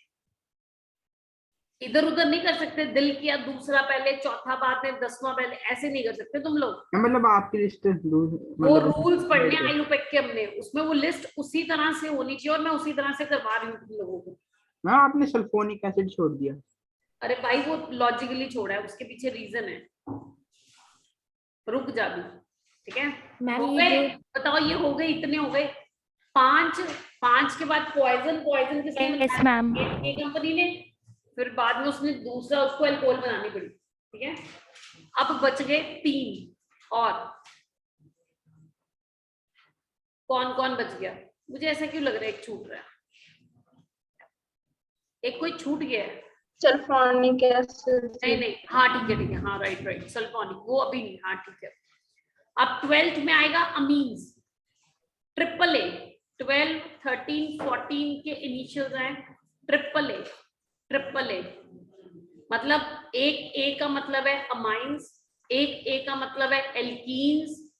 इधर उधर नहीं कर सकते। दिल किया दूसरा पहले, चौथा बाद में, 10वां पहले, ऐसे नहीं कर सकते तुम लोग। मतलब आपकी लिस्ट वो रूल्स पढ़ने आयुपेक के हमने, उसमें वो लिस्ट उसी तरह से होनी चाहिए और मैं उसी तरह से करवा रही हूँ तुम लोगों को। मैम आपने सल्फोनिक एसिड छोड़ दिया। अरे भाई वो लॉजिकली छोड़ा है, उसके पीछे रीजन है। रुक जा भी, ठीक है? हो गए? बताओ ये हो गए, इतने हो गए। 5 के बाद पॉइजन किसने बनाया? ये कंपनी ने। फिर बाद में उसने दूसरा उसको अल्कोहल बनानी पड़ी। ठीक है, अब बच गए 3 और। कौन कौन बच गया? मुझे ऐसा क्यों लग रहा है एक छूट रहा है, एक कोई छूट गया है। Sulphonic acid. नहीं, हाँ ठीक है, हाँ राइट सल्फोनिक, वो अभी नहीं, हाँ ठीक है। अब 12th में आएगा अमीन्स, ट्रिपल ए। 12, 13, 14 के इनिशियल्स हैं ट्रिपल ए। मतलब एक ए का मतलब है अमाइंस, एक ए का मतलब है एल्कीन्स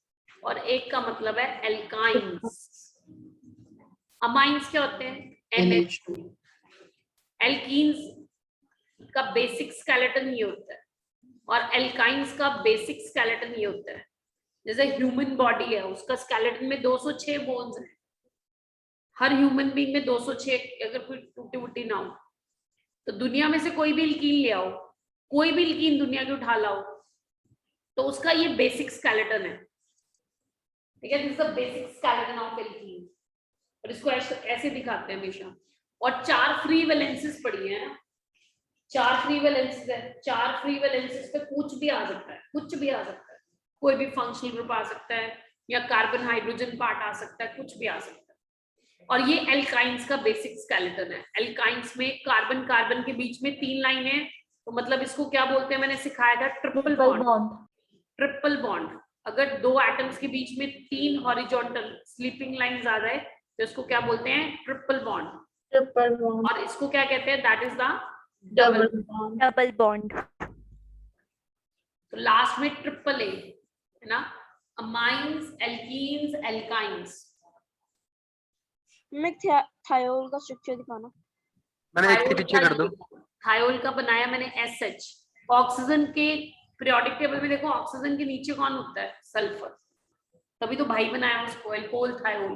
और एक का मतलब है एल्काइंस। अमाइंस क्या होते हैं? NH2। एल्कीन्स का बेसिक स्केलेटन ये होता है और एल्काइंस का बेसिक स्केलेटन ये होता है। जैसे ह्यूमन बॉडी है, उसका स्केलेटन में 206 बोन्स हैं। हर ह्यूमन बीइंग में 206, अगर कोई टूटी वुटी ना हो तो दुनिया में से कोई भी एल्कीन ले आओ, कोई भी एल्कीन दुनिया की उठा लाओ, तो उसका ये बेसिक स्केलेटन है। ठीक है, this is the basic skeleton of alkene. और इसको ऐसे दिखाते हैं हमेशा। और 4 फ्री वैलेंसेस पड़ी है ना, 4 फ्री वैलेंसेस है। 4 फ्री वैलेंसेस पे कुछ भी आ सकता है, कुछ भी आ सकता है। कोई भी फंक्शनल ग्रुप आ सकता है या कार्बन हाइड्रोजन पार्ट आ सकता है, कुछ भी आ सकता है। और ये एल्काइंस का बेसिक स्केलेटन है। एल्काइंस में कार्बन कार्बन के बीच में 3 लाइन है, तो मतलब इसको क्या बोलते हैं, मैंने सिखाया था, ट्रिपल बॉन्ड। Triple bond. अगर 2 एटम्स के बीच में 3 हॉरिजॉन्टल स्लीपिंग लाइंस आ जाए तो इसको क्या बोलते हैं? Triple bond. और इसको क्या कहते हैं? That is the double bond. तो लास्ट में ट्रिपल ए है ना, अमाइंस, एल्कीन्स, एल्काइंस। मैं थायोल का स्ट्रक्चर दिखाना। मैंने एक के पीछे कर दो। थायोल का बनाया मैंने SH। ऑक्सीजन के पीरियोडिक टेबल में देखो, ऑक्सीजन के नीचे कौन होता है? सल्फर। तभी तो भाई बनाया उसको, अल्कोहल थायोल।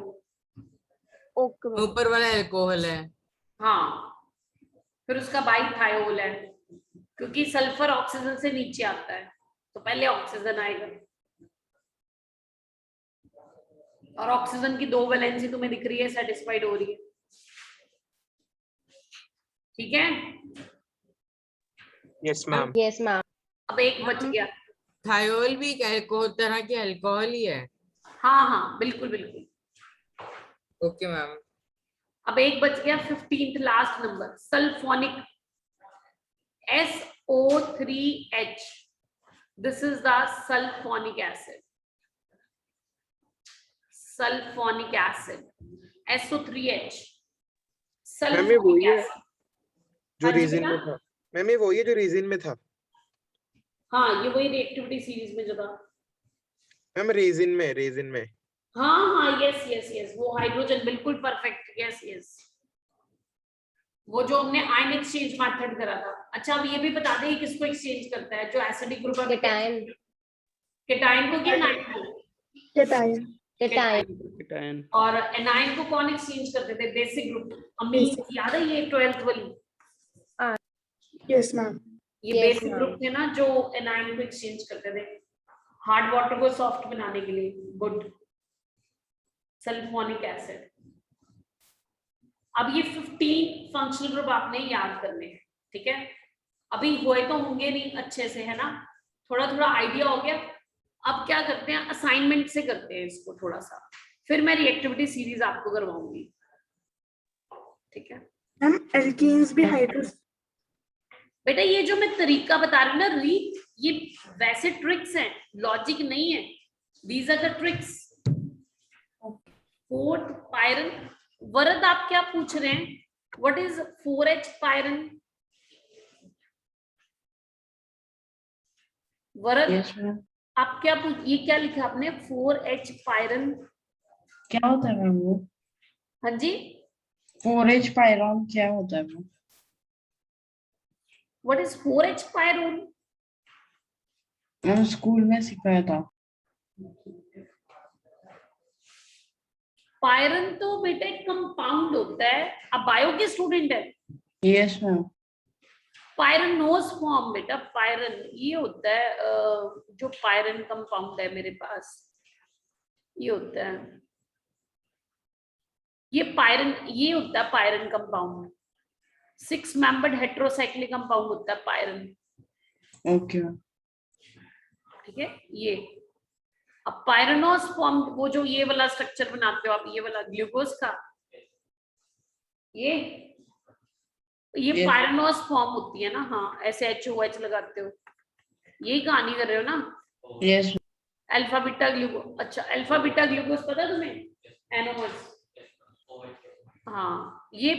ओके, ऊपर वाला अल्कोहल है। हाँ, फिर उसका भाई थायोल है, क्योंकि सल्फर ऑक्सीजन से नीचे आता है तो पहले ऑक्सीजन आएगा। और ऑक्सीजन की 2 वैलेंसी तुम्हें दिख रही है, सेटिस्फाइड हो रही है। ठीक है? Yes ma'am. Yes ma'am. अब एक बच गया। थायोल भी एक अल्कोहल तरह की अल्कोहल ही है। हाँ बिल्कुल। Okay ma'am. अब एक बच गया 15th last number, sulphonic, SO3H। This is the sulphonic acid. Sulphonic acid, SO3H, ma'am ये वही है जो हाँ जी रीजन बेटा? में था। मैम ये वही है जो रीजन में था। हाँ, ये वही रिएक्टिविटी सीरीज में जो था। मैम रीजन में। हाँ यस, वो हाइड्रोजन, बिल्कुल परफेक्ट। यस, वो जो हमने आयन एक्सचेंज मेथड करा था। अच्छा, अब ये भी बता दें किसको एक्सचेंज करता है? जो एसिडिक ग्रुप है, केटायन को क्या, एनायन को? केटायन। और एनायन को कौन एक्सचेंज करते थे? Basic group. अमीन, याद है ये 12th वाली? Yes ma'am. ये Yes, बेसिक ma'am. ग्रुप थे ना जो एनायन को एक्सचेंज करते थे हार्ड वाटर को सॉफ्ट बनाने के लिए। गुड। Sulphonic acid. अब ये 15 फंक्शनल ग्रुप आपने याद करने हैं, ठीक है? अभी हुए तो होंगे नहीं अच्छे से, है ना? थोड़ा थोड़ा आइडिया हो गया। अब क्या करते हैं, असाइनमेंट से करते हैं इसको थोड़ा सा, फिर मैं रिएक्टिविटी सीरीज आपको करवाऊंगी, ठीक है? मैम एल्कीन्स भी हाइड्रोस। बेटा ये जो मैं तरीका बता रही हूँ ना रीत, ये वैसे ट्रिक्स हैं, लॉजिक नहीं है। These are the tricks. Fourth pyran. Varad आप क्या पूछ रहे हैं? What is 4H pyran? Varad yes ma'am. आप क्या ये क्या लिखा आपने? 4H पायरन क्या होता है मैम वो? हाँ जी, 4H पायरॉन क्या होता है ma'am? What is 4H pyrone? Ma'am school में सिखाया था। पायरन तो बेटा एक कंपाउंड होता है। अब बायो के स्टूडेंट है? Yes ma'am. पायरनोस फॉर्म बेटा, पायरन ये होता है जो पायरन कंपाउंड है मेरे पास, ये होता है, ये पायरन, ये होता है पायरन कंपाउंड। 6 मेंबर्ड हेटेरोसाइक्लिक कंपाउंड होता है पायरन, ओके। ठीक है? ये अब पायरनोस फॉर्म, वो जो ये वाला स्ट्रक्चर बनाते हो आप, ये वाला ग्लूकोज का, ये Yes. पायरनोस फॉर्म होती है ना। हाँ, ऐसे HOH लगाते हो, यही कहानी कर रहे हो ना? यस। Alpha beta glucose. अच्छा, अल्फा बीटा ग्लूकोज पता है तुम्हें? एनोमर्स। हाँ, ये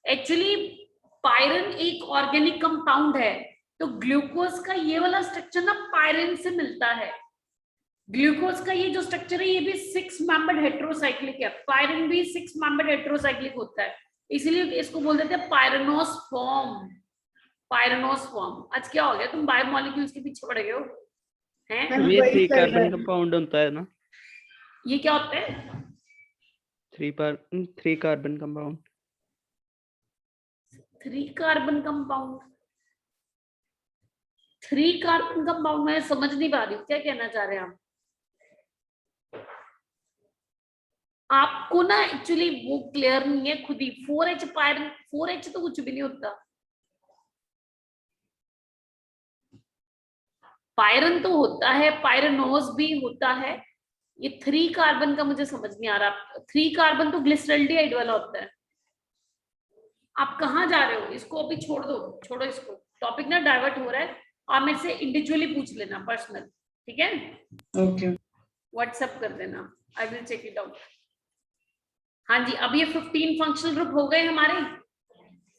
एक्चुअली पायरन एक ऑर्गेनिक कंपाउंड है, तो ग्लूकोज का ये वाला स्ट्रक्चर ना पायरन से मिलता है। ग्लूकोज का ये जो स्ट्रक्चर है ये भी 6 मेंबर्ड हेटेरोसाइक्लिक है, पायरन भी 6 मेंबर्ड हेटेरोसाइक्लिक होता है, इसीलिए इसको बोल देते हैं पायरनोस फॉर्म। Pyranose form. आज क्या हो गया, तुम बायोमोलिक्यूल्स के पीछे पड़ गए हो हैं? ये 3 कार्बन कंपाउंड होता है ना? ये क्या होता है? 3 carbon compound. 3 carbon compound. 3 carbon compound मैं समझ नहीं पा रही हूँ, क्या कहना चाह रहे हैं आप? आपको ना एक्चुअली वो क्लियर नहीं है खुद ही। 4H पायरन, 4H तो कुछ भी नहीं होता। पायरन तो होता है, पायरनोस भी होता है। ये 3 कार्बन का मुझे समझ नहीं आ रहा। 3 कार्बन तो ग्लिसरल्डिहाइड वाला होता है। आप कहाँ जा रहे हो? इसको अभी छोड़ दो, छोड़ो इसको, टॉपिक ना डाइवर्ट हो रहा है। आप मेरे से इंडिविजुअली पूछ लेना पर्सनल, ठीक है? ओके। व्हाट्सएप कर देना, I will check it out. हाँ जी, अब ये 15 फंक्शनल ग्रुप हो गए हमारे।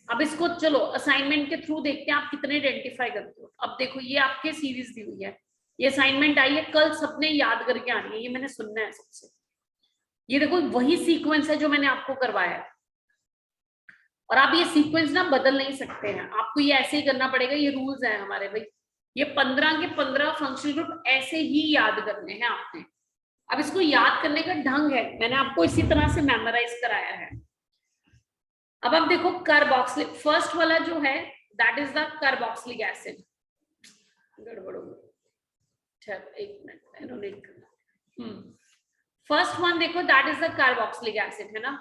अब इसको चलो असाइनमेंट के थ्रू देखते हैं आप कितने आइडेंटिफाई करते हो। अब देखो ये आपके सीरीज दी हुई है, ये असाइनमेंट आई है, कल सबने याद करके आनी है, ये मैंने सुनना है सबसे। ये देखो वही सीक्वेंस है जो मैंने आपको करवाया है, और आप ये सीक्वेंस ना बदल नहीं सकते हैं, आपको ये ऐसे ही करना पड़ेगा। ये रूल्स हैं हमारे भाई। ये 15 के 15 फंक्शनल ग्रुप ऐसे ही याद करने हैं आपने। अब इसको याद करने का ढंग है, मैंने आपको इसी तरह से मेमोराइज कराया है। अब आप देखो कार्बोक्सिलिक, फर्स्ट वाला जो है that is the carboxylic acid. गड़बड़ हो गई, चल एक मिनट एनोलेट करना। फर्स्ट वन देखो that is the carboxylic acid, है ना?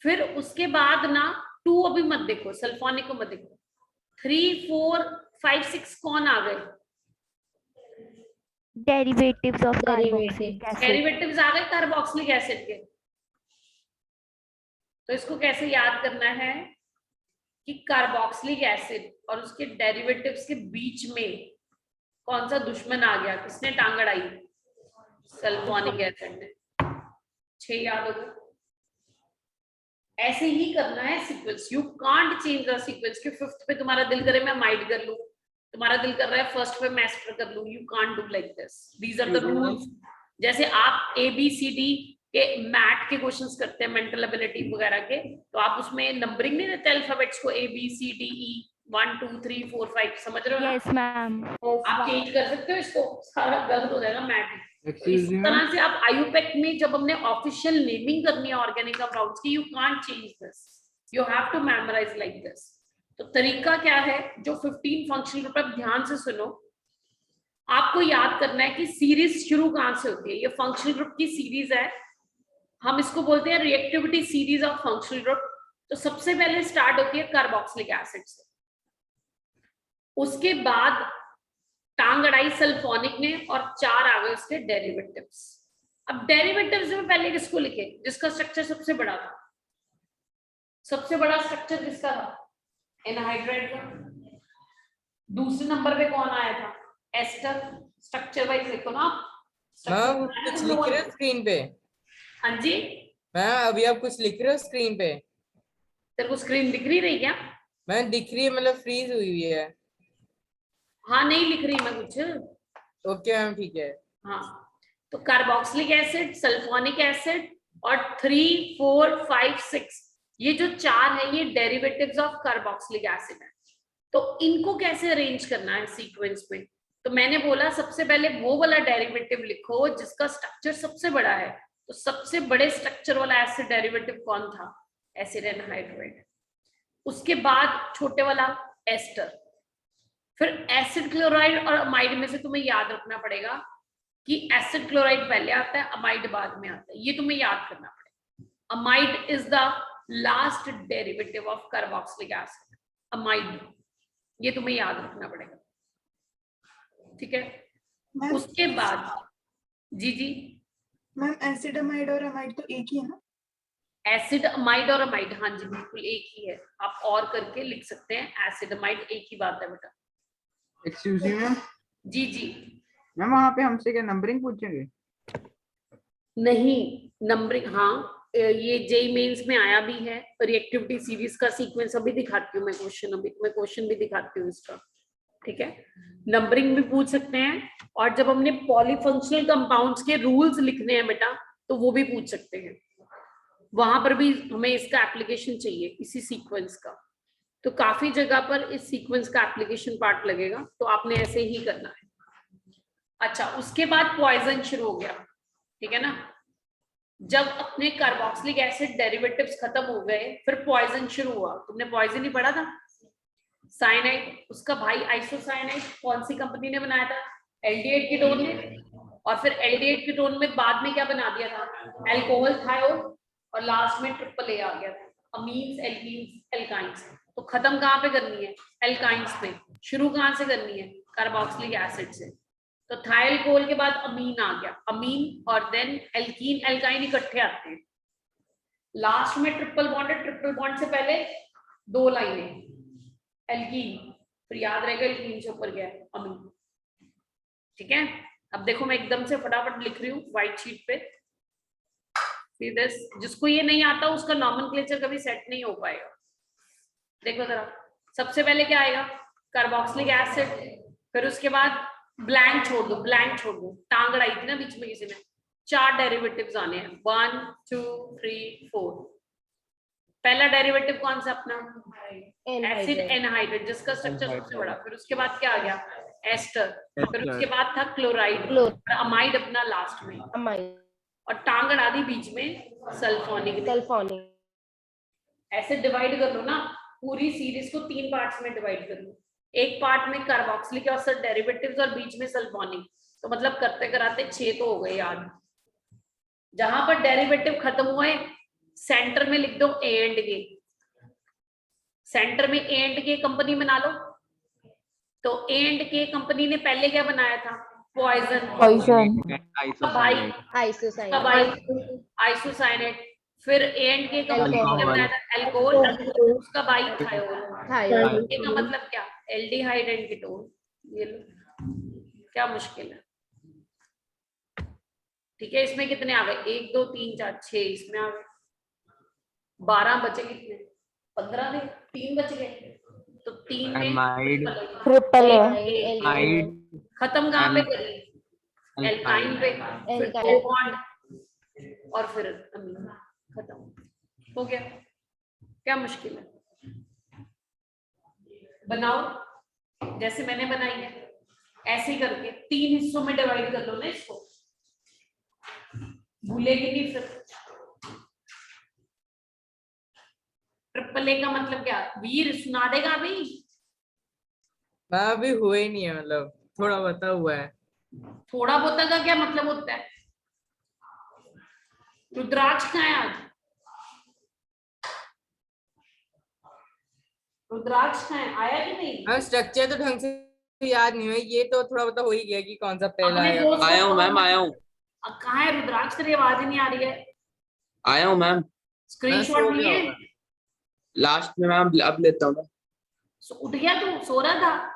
फिर उसके बाद ना 2 अभी मत देखो, सल्फोनिक को मत देखो। 3, 4, 5, 6 कौन आ गए? Derivatives of carboxylic acid. Derivatives आ गए कार्बोक्सिलिक एसिड के। तो इसको कैसे याद करना है कि कार्बोक्सिलिक एसिड और उसके डेरिवेटिव्स के बीच में कौन सा दुश्मन आ गया, किसने टांग अड़ाई? सल्फोनिक एसिड ने। 6 याद हो गए। ऐसे ही करना है sequence, you can't change the sequence कि 5th पे तुम्हारा दिल करे मैं माइट कर लूं, तुम्हारा दिल कर रहा है 1st पे मैं एस्टर कर लूं, you can't do like this. These are the rules. जैसे आप ABCD के मैथ के क्वेश्चंस करते हैं, मेंटल एबिलिटी वगैरह के, तो आप उसमें नंबरिंग नहीं देते अल्फाबेट्स को ABCDE 1 2 3 4 5, समझ रहे हो ना? Yes ma'am. आप चेंज कर सकते हो इसको, सारा गलत हो जाएगा मैथ। Excuse इस me, तरह से आप आयुपेक में जब हमने ऑफिशियल नेमिंग करनी है ऑर्गेनिक कंपाउंड्स की, you can't change this, you have to memorise like this. तो तरीका क्या है, जो 15 फंक्शनल ग्रुप, आप ध्यान से सुनो। आपको याद करना है कि सीरीज शुरू कहां से होती है। ये फंक्शनल ग्रुप की सीरीज है, हम इसको बोलते हैं reactivity series of functional group. तो सबसे पहले स्टार्ट होती है कार्बोक्सिलिक एसिड से, उसके बाद टांग अड़ाई सल्फोनिक ने, और 4 आ गए उसके डेरिवेटिव्स। अब डेरिवेटिव्स में पहले किसको लिखे, जिसका स्ट्रक्चर सबसे बड़ा था। सबसे बड़ा स्ट्रक्चर किसका था, एनहाइड्राइड का। दूसरे नंबर पे कौन आया था, एस्टर। स्ट्रक्चर वाइज लिखो ना आप। मैम कुछ लिख रहे हो स्क्रीन पे? हाँ जी, मैं अभी आप कुछ लिख रहे हो स्क्रीन पे? तेरे को स्क्रीन दिख नहीं रही क्या? मैम दिख रही है, मतलब फ्रीज हुई हुई है। हाँ, नहीं लिख रही मैं कुछ। ओके मैम, ठीक है। हाँ, तो कार्बोक्सिलिक एसिड, सल्फोनिक एसिड और 3, 4, 5, 6, ये जो 4 है ये डेरिवेटिव्स ऑफ कार्बोक्सिलिक एसिड है। तो इनको कैसे अरेंज करना है सीक्वेंस में, तो मैंने बोला सबसे पहले वो वाला डेरिवेटिव लिखो जिसका स्ट्रक्चर सबसे बड़ा है। तो सबसे बड़े स्ट्रक्चर वाला एसिड डेरिवेटिव कौन था, एसिड एनहाइड्राइड। उसके बाद छोटे वाला एस्टर, फिर एसिड क्लोराइड और अमाइड में से तुम्हें याद रखना पड़ेगा कि एसिड क्लोराइड पहले आता है, अमाइड बाद में आता है। ये तुम्हें याद करना पड़ेगा। Amide is the last derivative of carboxylic acid, amide, ये तुम्हें याद रखना पड़ेगा, ठीक है। उसके बाद जी जी मैम, एसिड अमाइड और अमाइड तो एक ही है ना? एसिड अमाइड और अमाइड, हाँ जी बिल्कुल एक ही है। आप और करके लिख सकते हैं, एसिड अमाइड एक ही बात है बेटा। Excuse me ma'am. जी जी मैम वहाँ पे हमसे क्या नंबरिंग पूछेंगे? नहीं, नंबरिंग, हाँ ये जेई मेंस में आया भी है। रिएक्टिविटी सीरीज का सीक्वेंस अभी दिखाती हूँ मैं, क्वेश्चन अभी मैं क्वेश्चन भी दिखाती हूँ इसका, ठीक है। नंबरिंग भी पूछ सकते हैं, और जब हमने पॉलीफंक्शनल कंपाउंड्स के रूल्स लिखने हैं बेटा, तो वो भी पूछ सकते हैं। वहां पर भी हमें इसका एप्लीकेशन चाहिए, इसी सीक्वेंस का। तो काफी जगह पर इस सीक्वेंस का एप्लीकेशन पार्ट लगेगा, तो आपने ऐसे ही करना है। अच्छा, उसके बाद पॉइजन शुरू हो गया, ठीक है ना। जब अपने कार्बोक्सिलिक एसिड डेरिवेटिव्स खत्म हो गए, फिर पॉइजन शुरू हुआ। तुमने पॉइजन ही पढ़ा था, साइनाइड, उसका भाई आइसोसाइनाइड कौन सी कंपनी ने बनाया था, एल्डिहाइड कीटोन ने। और फिर एल्डिहाइड कीटोन में बाद में क्या बना दिया था, अल्कोहल थायोल, और लास्ट में ट्रिपल ए आ गया था, अमीन्स, एल्कीन्स, एल्काइंस। तो खत्म कहाँ पे करनी है, एल्काइंस में। शुरू कहाँ से करनी है, कार्बोक्सिलिक एसिड से। तो थाइल कोल के बाद अमीन आ गया, अमीन और देन एल्कीन, एल्काइन इकट्ठे आते हैं। लास्ट में ट्रिपल बॉन्ड है, ट्रिपल बॉन्ड से पहले 2 लाइनें एल्कीन, फिर याद रहेगा एल्कीन से ऊपर गया अमीन, ठीक है। अब देखो मैं एकदम से फटाफट लिख रही हूँ व्हाइट शीट पे। जिसको ये नहीं आता उसका नॉमेनक्लेचर कभी सेट नहीं हो पाएगा। देखो जरा, सबसे पहले क्या आएगा, कार्बोक्सिलिक एसिड, फिर उसके बाद ब्लैंक छोड़ दो, ब्लैंक छोड़ दो, टांग अड़ाई थी ना बीच में किसी ने। 4 डेरिवेटिव्स आने हैं, 1, 2, 3, 4। पहला डेरिवेटिव कौन सा अपना, एसिड एनहाइड्राइड, जिसका स्ट्रक्चर सबसे बड़ा। फिर उसके बाद क्या आ गया, एस्टर। फिर उसके बाद था क्लोराइड, और अमाइड अपना लास्ट में, और टांग अड़ा दी बीच में सल्फोनिक। ऐसे डिवाइड कर लो ना, पूरी सीरीज को 3 पार्ट्स में डिवाइड कर लो। एक पार्ट में कार्बोक्सिलिक एसिड डेरिवेटिव्स और बीच में सल्फोनिक, तो मतलब करते कराते 6 तो हो गए याद। जहां पर डेरिवेटिव खत्म हुए सेंटर में लिख दो ए एंड के, सेंटर में ए एंड के कंपनी बना लो। तो ए एंड के कंपनी ने पहले क्या बनाया था, पॉइजन, भाई आइसोसाइनेट। फिर ए एंड के कंपनी ने बनाया था अल्कोहल, उसका भाई थायोल। इसका मतलब क्या, एल्डिहाइड एंड कीटोन। ये लो, क्या मुश्किल है, ठीक है। इसमें कितने आ गए, 1, 2, 3, 4, 6 इसमें आ गए। 12 बचे कितने, 15 थे, 3 बच गए। तो 3 में ट्रिपल खत्म कहाँ पे करी, एल्काइन पे, फिर 2 बॉन्ड और फिर अमीन, खत्म हो गया। क्या मुश्किल है, बनाओ जैसे मैंने बनाई है, ऐसे ही करके 3 हिस्सों में डिवाइड कर लो ना इसको, भूलेगी नहीं फिर। ट्रिपल ट्रिपल ए का मतलब क्या? वीर सुना देगा अभी? मैं अभी हुए ही नहीं है, मतलब थोड़ा बता हुआ है। थोड़ा बहुत का क्या मतलब होता है? रुद्राक्ष कहाँ है आज? रुद्राक्ष कहाँ है, आया कि नहीं? हाँ, स्ट्रक्चर तो ढंग से याद नहीं है, ये तो थोड़ा बता हो ही गया कि कौन सा पहला अपने है। दोस्त को आया हूँ मैम, कॉल आया हूँ, कहाँ है रुद्राक्ष? तेरी आवाज ही नहीं आ रही है। आया हूँ मैम। स्क्रीनशॉट सो नहीं गया है? होगा। लास्ट में मैम, अब लेता हूँ मैं। उठ गया तू? सो रहा था?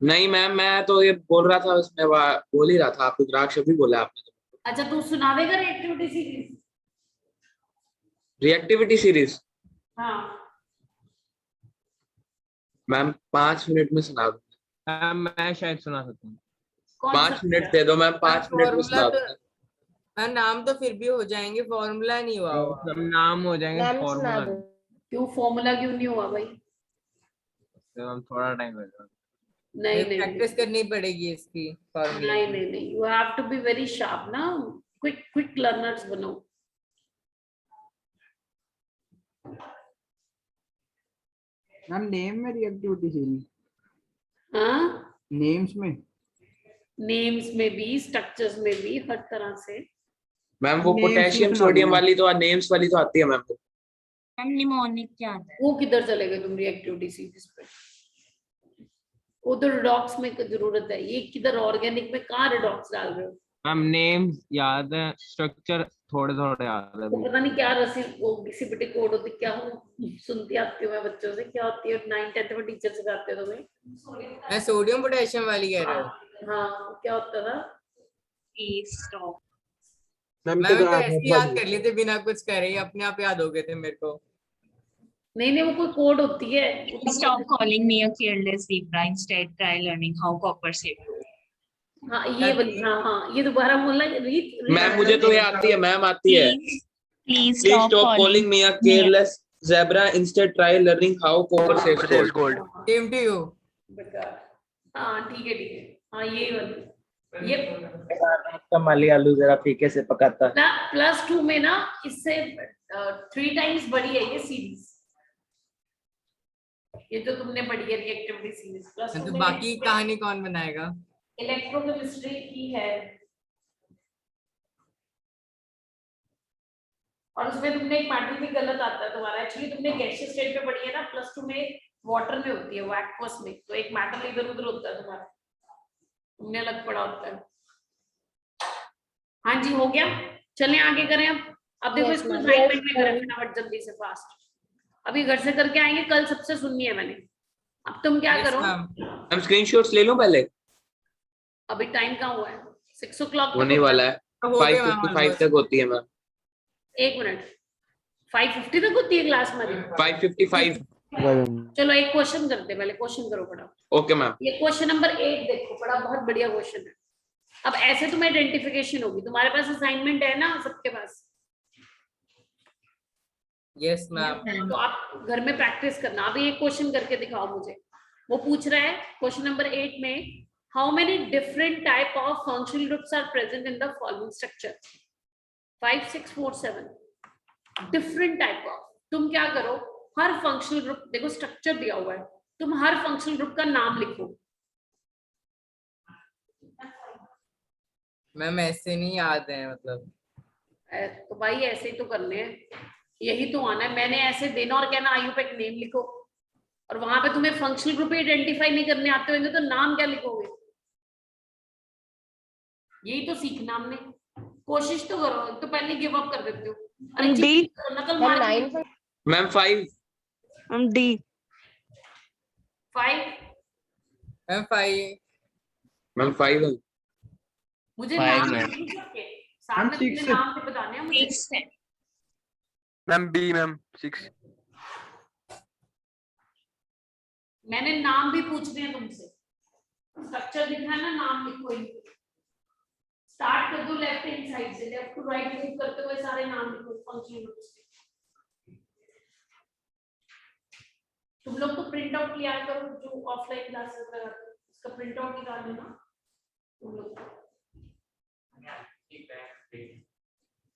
नहीं मैम, मैं तो ये बोल रहा था, उसमें बोल ही रहा था। आप रुद्राक्ष अभी बोला आपने तो। अच्छा, तू सुना देगा रिएक्टिविटी सीरीज? रिएक्टिविटी सीरीज हाँ मैम 5 मिनट में सुना दूँ। मैं शायद सुना सकता हूँ। कौन 5 सा? मिनट दे दो मैम, 5 मिनट में फॉर्मूला सुना तो दूँ। हाँ, नाम तो फिर भी हो जाएंगे, फॉर्मूला नहीं हुआ होगा। सब नाम हो जाएंगे, मैम सुना फॉर्मूला दो। क्यों फॉर्मूला क्यों नहीं हुआ भाई? मैम थोड़ा टाइम लगेगा। नहीं नहीं प्रैक्टिस करनी पड़ेगी इसकी फॉर्मूला नहीं की। नहीं नहीं, you have to be very sharp ना, क्विक क्विक लर्नर्स बनो। मैम नेम में रिएक्टिविटी सीरीज, हाँ, नेम्स में। नेम्स में भी, स्ट्रक्चर्स में भी, हर तरह से। मैम वो Names पोटेशियम में सुना सोडियम दूंगा। वाली तो, नेम्स वाली तो आती है मैम। मैम निमोनिक क्या आता है? वो किधर चले गए तुम रिएक्टिविटी सीरीज पे? वो तो रिडॉक्स में जरूरत है, ये किधर ऑर्गेनिक में कहाँ रिडॉक्स डाल रहे हो? मैम नेम्स याद है, स्ट्रक्चर थोड़े थोड़े याद है वो अभी। पता नहीं क्या रसी वो सीपीटी कोड होती क्या हूँ, सुनती आती हूँ मैं बच्चों से, क्या होती है 9th 10th में टीचर सिखाते हो तुम्हें? मैं सोडियम पोटेशियम वाली कह रहा हूँ। हाँ, क्या होता था? मैम मैं तो ऐसे ही याद कर लिए थे बिना कुछ करे ही, अपने आप याद हो गए थे मेरे को। नहीं नहीं, वो कोई कोड होती है। Stop calling me a careless zebra. Instead, try learning how copper saved. हाँ ये वाली, हाँ हाँ, ये दोबारा बोलना रीत। मैम मुझे तो ये आती है मैम, आती है। Please please stop stop calling calling me a careless zebra, instead try learning how copper saves Saves gold. gold. Same to you. हाँ ठीक है ठीक है, हाँ ये वाली। ये आपका माली आलू जरा फीके से पकाता है। ना +2 में ना, इससे 3 टाइम्स बड़ी है ये सीरीज, ये जो तुमने पढ़ी है रिएक्टिविटी सीरीज। तो बाकी कहानी कौन बनाएगा? इलेक्ट्रोकेमिस्ट्री की है, और उसमें तुमने एक मैटर भी गलत आता है तुम्हारा। एक्चुअली तुमने गैसियस स्टेट पे पढ़ी है ना, +2 में वाटर में होती है, वो एक्वस में, तो एक मैटर इधर उधर होता है तुम्हारा, तुमने अलग पढ़ा होता है। हाँ जी, हो गया, चलें आगे करें अब देखो Yes, इसको ma'am. असाइनमेंट में करें फटाफट जल्दी से, फास्ट। अभी घर से करके आएंगे, कल सबसे सुननी है मैंने। अब तुम क्या करो, मैम स्क्रीनशॉट्स ले लूं पहले? अभी टाइम कहाँ हुआ है? 6 o'clock होने वाला है, 5:55 तक होती है मैम। 1 मिनट, 5:50 तक होती है क्लास हमारी? 5:55। चलो एक क्वेश्चन करते हैं, पहले क्वेश्चन करो पढ़ा। Okay ma'am. ये क्वेश्चन नंबर 8 देखो, बड़ा बहुत बढ़िया क्वेश्चन है। अब ऐसे तुम्हें आइडेंटिफिकेशन होगी, तुम्हारे पास असाइनमेंट है ना सबके पास? Yes ma'am. तो आप घर में प्रैक्टिस करना। अभी एक क्वेश्चन करके दिखाओ मुझे। वो पूछ रहा है क्वेश्चन नंबर 8 में, how many different type of functional groups are present in the following structure? 5 6 4 7 different type of. तुम क्या करो, हर फंक्शनल ग्रुप, देखो स्ट्रक्चर दिया हुआ है, तुम हर फंक्शनल ग्रुप का नाम लिखो। मैम ऐसे नहीं याद है मतलब। तो भाई ऐसे ही तो करने हैं, यही तो आना है। मैंने ऐसे देना और कहना आयुपेक नेम लिखो, और वहां पे तुम्हें फंक्शनल ग्रुप आइडेंटिफाई नहीं करने आते होंगे तो नाम क्या लिखोगे? यही तो सीखना हमने, कोशिश तो करो, तो पहले गिव अप कर देते हो। अरे नकल मार। मैम 5। हम डी। 5। मैम 5। मैम 5 है। मुझे 5 नाम मैम। नहीं सबके साथ में तुमने नाम भी बताने हैं मुझे। Ma'am B ma'am 6। मैंने नाम भी पूछने हैं तुमसे, स्ट्रक्चर लिखना है ना, नाम लिखो इनके। स्टार्ट कर दो लेफ्ट हैंड साइड से, लेफ्ट टू राइट मूव करते हुए सारे नाम लिखो फंक्शनल ग्रुप्स के। तुम लोग तो प्रिंट आउट लिया करो जो ऑफलाइन क्लासेस लगाते हो, इसका प्रिंट आउट निकाल लेना तुम लोग।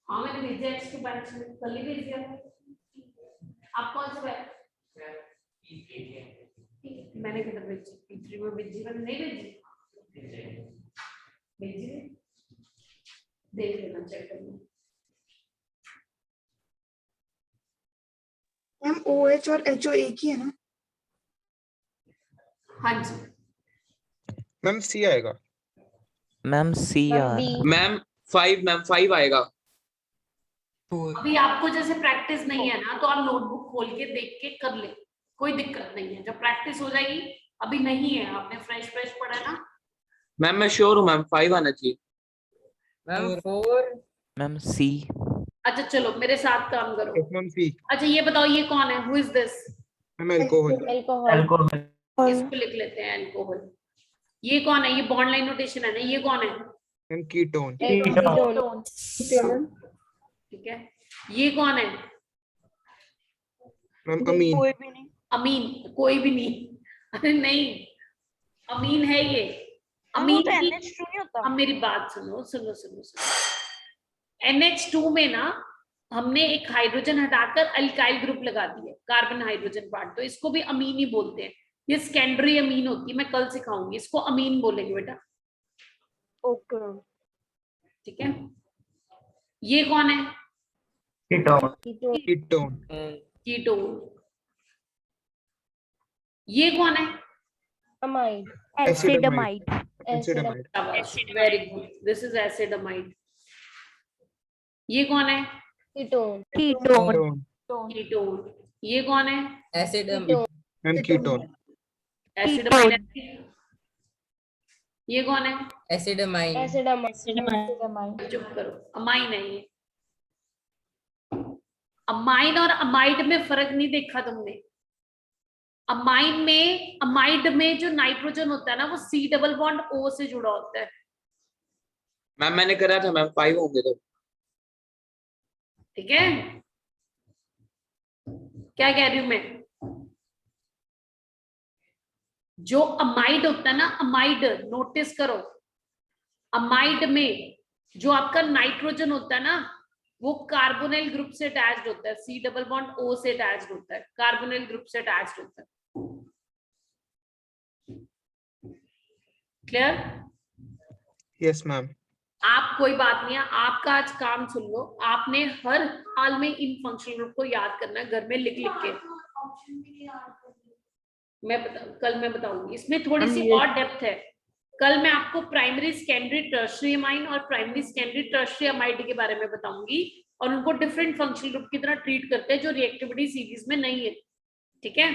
हाँ मैंने भेजा है इसके बैच में, कल ही भेज दिया। आप कौन से बैच? मैंने किधर भेजी? P3 में भेजी, मैंने नहीं भेजी। भेजी है? देख लेना, चेक करना। मैम OH और HO एक ही है ना? हाँ जी। मैम सी आएगा। मैम सी यार। मैम 5 आएगा। अभी आपको जैसे प्रैक्टिस नहीं है ना, तो आप नोटबुक खोल के देख के कर ले, कोई दिक्कत नहीं है। जब प्रैक्टिस हो जाएगी, अभी नहीं है, आपने फ्रेश पढ़ा है ना। मैम मैं श्योर हूँ मैम 5 आना चाहिए। मैम 4। मैम सी। अच्छा चलो मेरे साथ काम करो। मैम सी। अच्छा ये बताओ, ये कौन है? Who is this? Ma'am alcohol. Alcohol. इसको लिख लेते हैं अल्कोहल। ये कौन है? ये बॉन्ड लाइन नोटेशन है ना, ये कौन है? Ma'am ketone. ठीक है। ये कौन है? मैम अमीन। कोई भी नहीं। अमीन? कोई भी नहीं। अरे नहीं, अमीन है ये। अमीन तो की- NH2 नहीं होता। अब मेरी बात सुनो सुनो सुनो सुनो। NH2 में ना हमने एक हाइड्रोजन हटाकर अल्काइल ग्रुप लगा दिया, कार्बन हाइड्रोजन पार्ट, तो इसको भी अमीन ही बोलते हैं। ये सेकेंडरी अमीन होती है, मैं कल सिखाऊंगी, इसको अमीन बोलेंगे बेटा। ओके। ठीक है। ये कौन है? कीटोन। कीटोन। कीटोन। ये कौन है? Amide. Acid amide. Acid amide. Very good, this is acid amide. ये कौन है? कीटोन। कीटोन। कीटोन। ये कौन है? एसिडमाइड। Ma'am ketone. एसिडमाइड। ये कौन है? एसिडमाइन। एसिडमाइड। चुप करो, अमाइन है ये। अमाइन और अमाइड में फर्क नहीं देखा तुमने? अमाइड में जो नाइट्रोजन होता है ना, वो C डबल बॉन्ड O से जुड़ा होता है। मैम मैंने करा था मैम 5 होंगे तो। ठीक है, क्या कह रही हूं मैं? जो अमाइड होता है ना, अमाइड, नोटिस करो, अमाइड में जो आपका नाइट्रोजन होता है ना, वो कार्बोनिल ग्रुप से अटैच्ड होता है, C डबल बॉन्ड O से अटैच्ड होता है, कार्बोनिल ग्रुप से अटैच्ड होता है। क्लियर? Yes ma'am. आप कोई बात नहीं है, आपका आज काम सुन लो, आपने हर हाल में इन फंक्शनल ग्रुप को याद करना है, घर में लिख लिख के। कल मैं बताऊंगी, इसमें थोड़ी सी और डेप्थ है। कल मैं आपको प्राइमरी सेकेंडरी टर्शियरी अमाइन और प्राइमरी सेकेंडरी टर्शियरी अमाइड के बारे में बताऊंगी, और उनको डिफरेंट फंक्शनल ग्रुप की तरह ट्रीट करते हैं जो रिएक्टिविटी सीरीज में नहीं है। ठीक है,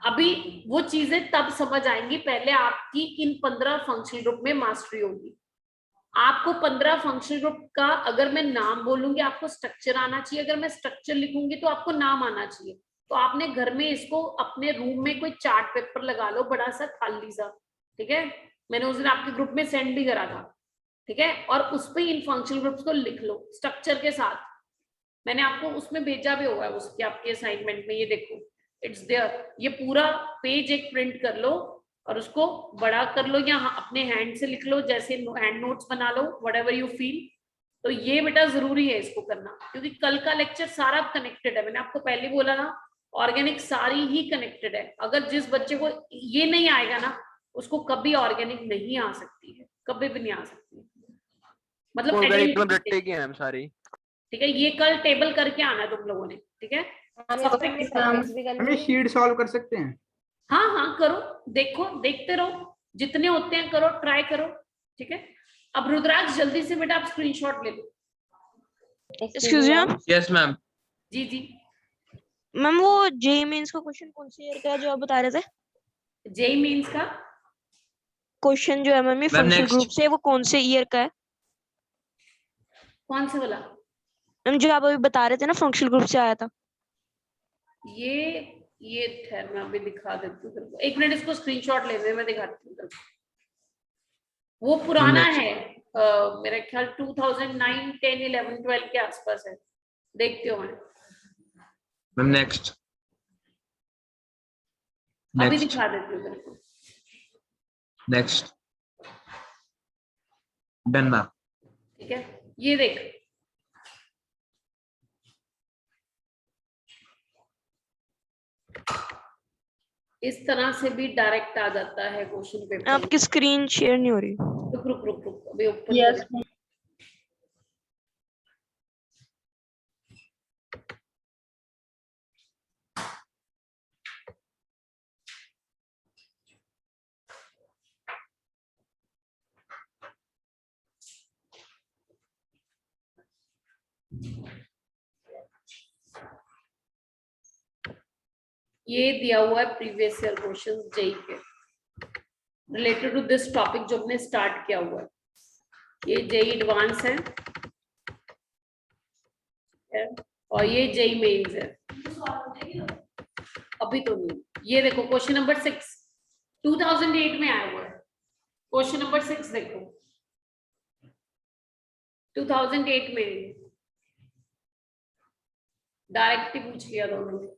अभी वो चीजें तब समझ आएंगी, पहले आपकी इन 15 फंक्शनल ग्रुप में मास्टरी होगी। आपको 15 फंक्शनल ग्रुप का अगर मैं नाम बोलूंगी, आपको स्ट्रक्चर आना चाहिए, अगर मैं स्ट्रक्चर लिखूंगी तो आपको नाम आना चाहिए। तो आपने घर में इसको अपने रूम में कोई चार्ट पेपर लगा लो, बड़ा सा खाली सा। ठीक है, मैंने उस दिन आपके ग्रुप में सेंड भी करा था। ठीक है, और उस पे इन फंक्शनल ग्रुप्स को लिख लो स्ट्रक्चर के साथ। मैंने आपको उसमें भेजा भी हुआ है, उसके आपके असाइनमेंट में, ये देखो इट्स देयर। ये पूरा पेज एक प्रिंट कर लो और उसको बड़ा कर लो, या अपने हैंड से लिख लो, जैसे हैंड नोट्स बना लो, व्हाटएवर यू फील। तो ये बेटा जरूरी है इसको करना, क्योंकि कल का लेक्चर सारा कनेक्टेड है। मैंने आपको पहले बोला ना, ऑर्गेनिक सारी ही कनेक्टेड है। अगर जिस बच्चे को ये नहीं आएगा ना, उसको कभी ऑर्गेनिक नहीं आ सकती है, कभी भी नहीं आ सकती है। मतलब रट्टे की हैं सारी। ठीक है, ये कल टेबल करके आना तुम लोगों ने। ठीक है, हमें शीट सॉल्व कर सकते हैं। हाँ हाँ करो, देखो, देखते रहो, जितने होते हैं करो, ट्राई करो। ठीक है, अब रुद्राक्ष जल्दी से बेटा आप स्क्रीनशॉट ले लो। Excuse me ma'am. Yes ma'am. जी जी मैम, वो जेई मेंस का क्वेश्चन कौन से ईयर का है जो आप बता रहे थे? जेई मेंस का क्वेश्चन जो है मैम, फंक्शनल ग्रुप से, वो कौन से ईयर का है? कौन से वाला? मैम जो आप अभी बता रहे थे ना, फंक्शनल ग्रुप से आया था। ये ठहर, मैं अभी दिखा देती हूँ तेरे को, एक मिनट, इसको स्क्रीनशॉट ले ले, मैं दिखाती हूँ तेरे को। वो पुराना है, मेरा ख्याल 2009, 10, 11, 12 के आसपास है। देखते हो मैम नेक्स्ट अभी दिखा देती हूँ तेरे को। Next done ma'am. ठीक है, ये देख, इस तरह से भी डायरेक्ट आ जाता है क्वेश्चन पेपर। आपकी स्क्रीन शेयर नहीं हो रही। रुक रुक रुक रुक अभी ओपन Yes, ये दिया हुआ है प्रीवियस ईयर क्वेश्चन जेई के रिलेटेड टू दिस टॉपिक जो हमने स्टार्ट किया हुआ है। ये जेई एडवांस है और ये जेई मेंस है। अभी तो नहीं। ये देखो क्वेश्चन नंबर 6 2008 में आया हुआ है। क्वेश्चन नंबर 6 देखो 2008 में डायरेक्ट ही पूछ लिया दोनों ने।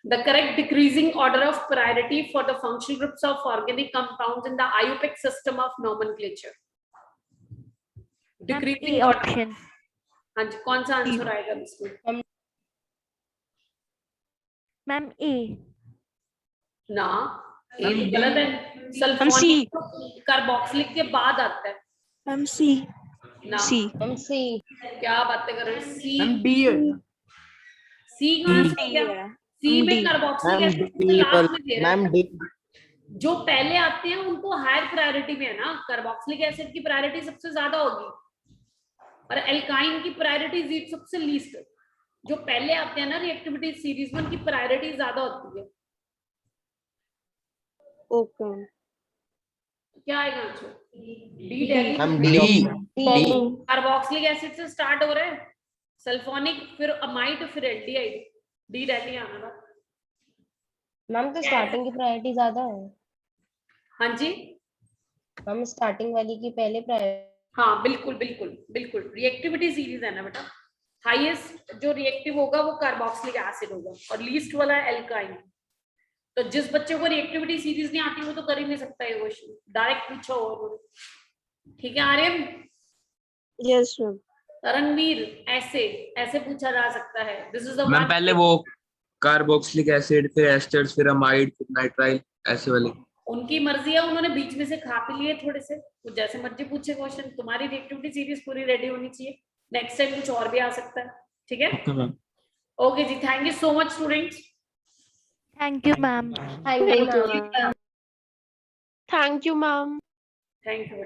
The correct decreasing order of priority for the functional groups of organic compounds in the IUPAC system of nomenclature. Decreasing order. हाँ जी, कौन सा आंसर आएगा इसमें? मैम ए। ना, ये तो गलत है। सल्फोनिक कार्बोक्सिलिक के बाद आता है। मैम सी। ना, सी। क्या बातें कर रहे हो? सी। डी है। सी कहाँ से गया? सी में कार्बोक्सिलिक एसिड लास्ट में दे रहा है। जो पहले आते हैं उनको हायर प्रायोरिटी में है ना। कार्बोक्सिलिक एसिड की प्रायोरिटी सबसे ज्यादा होगी और एल्काइन की प्रायोरिटी सबसे लीस्ट। जो पहले आते हैं ना रिएक्टिविटी सीरीज में, उनकी प्रायोरिटी ज्यादा होती है। ओके। क्या आएगा आंसर? डी। कार्बोक्सिलिक एसिड से स्टार्ट हो रहा है, सल्फोनिक, फिर अमाइड, फिर एल्डिहाइड। डी डेल्टी आना था। मैम तो स्टार्टिंग की प्रायोरिटी ज्यादा है। हाँ जी मैम स्टार्टिंग वाली की पहले प्रायोरिटी। हाँ बिल्कुल बिल्कुल बिल्कुल, रिएक्टिविटी सीरीज है ना बेटा। हाईएस्ट जो रिएक्टिव होगा वो कार्बोक्सिलिक एसिड होगा और लीस्ट वाला है एल्काइन। तो जिस बच्चे को रिएक्टिविटी सीरीज नहीं आती वो तो कर ही नहीं सकता ये क्वेश्चन, डायरेक्ट पूछो। और ठीक है आर्यन? Yes ma'am. रणवीर, ऐसे ऐसे पूछा जा सकता है। दिस इज द मैम पहले वो कार्बोक्सिलिक एसिड, फिर एस्टर्स, फिर अमाइड, फिर नाइट्राइल, ऐसे वाले। उनकी मर्जी है, उन्होंने बीच में से खा पी लिए थोड़े से। वो जैसे मर्जी पूछे क्वेश्चन। तुम्हारी रिएक्टिविटी सीरीज पूरी रेडी होनी चाहिए। नेक्स्ट टाइम कुछ और भी आ सकता है। ठीक है? ओके जी, thank you so much students. Thank you ma'am. Thank you ma'am. Thank you ma'am. Thank you.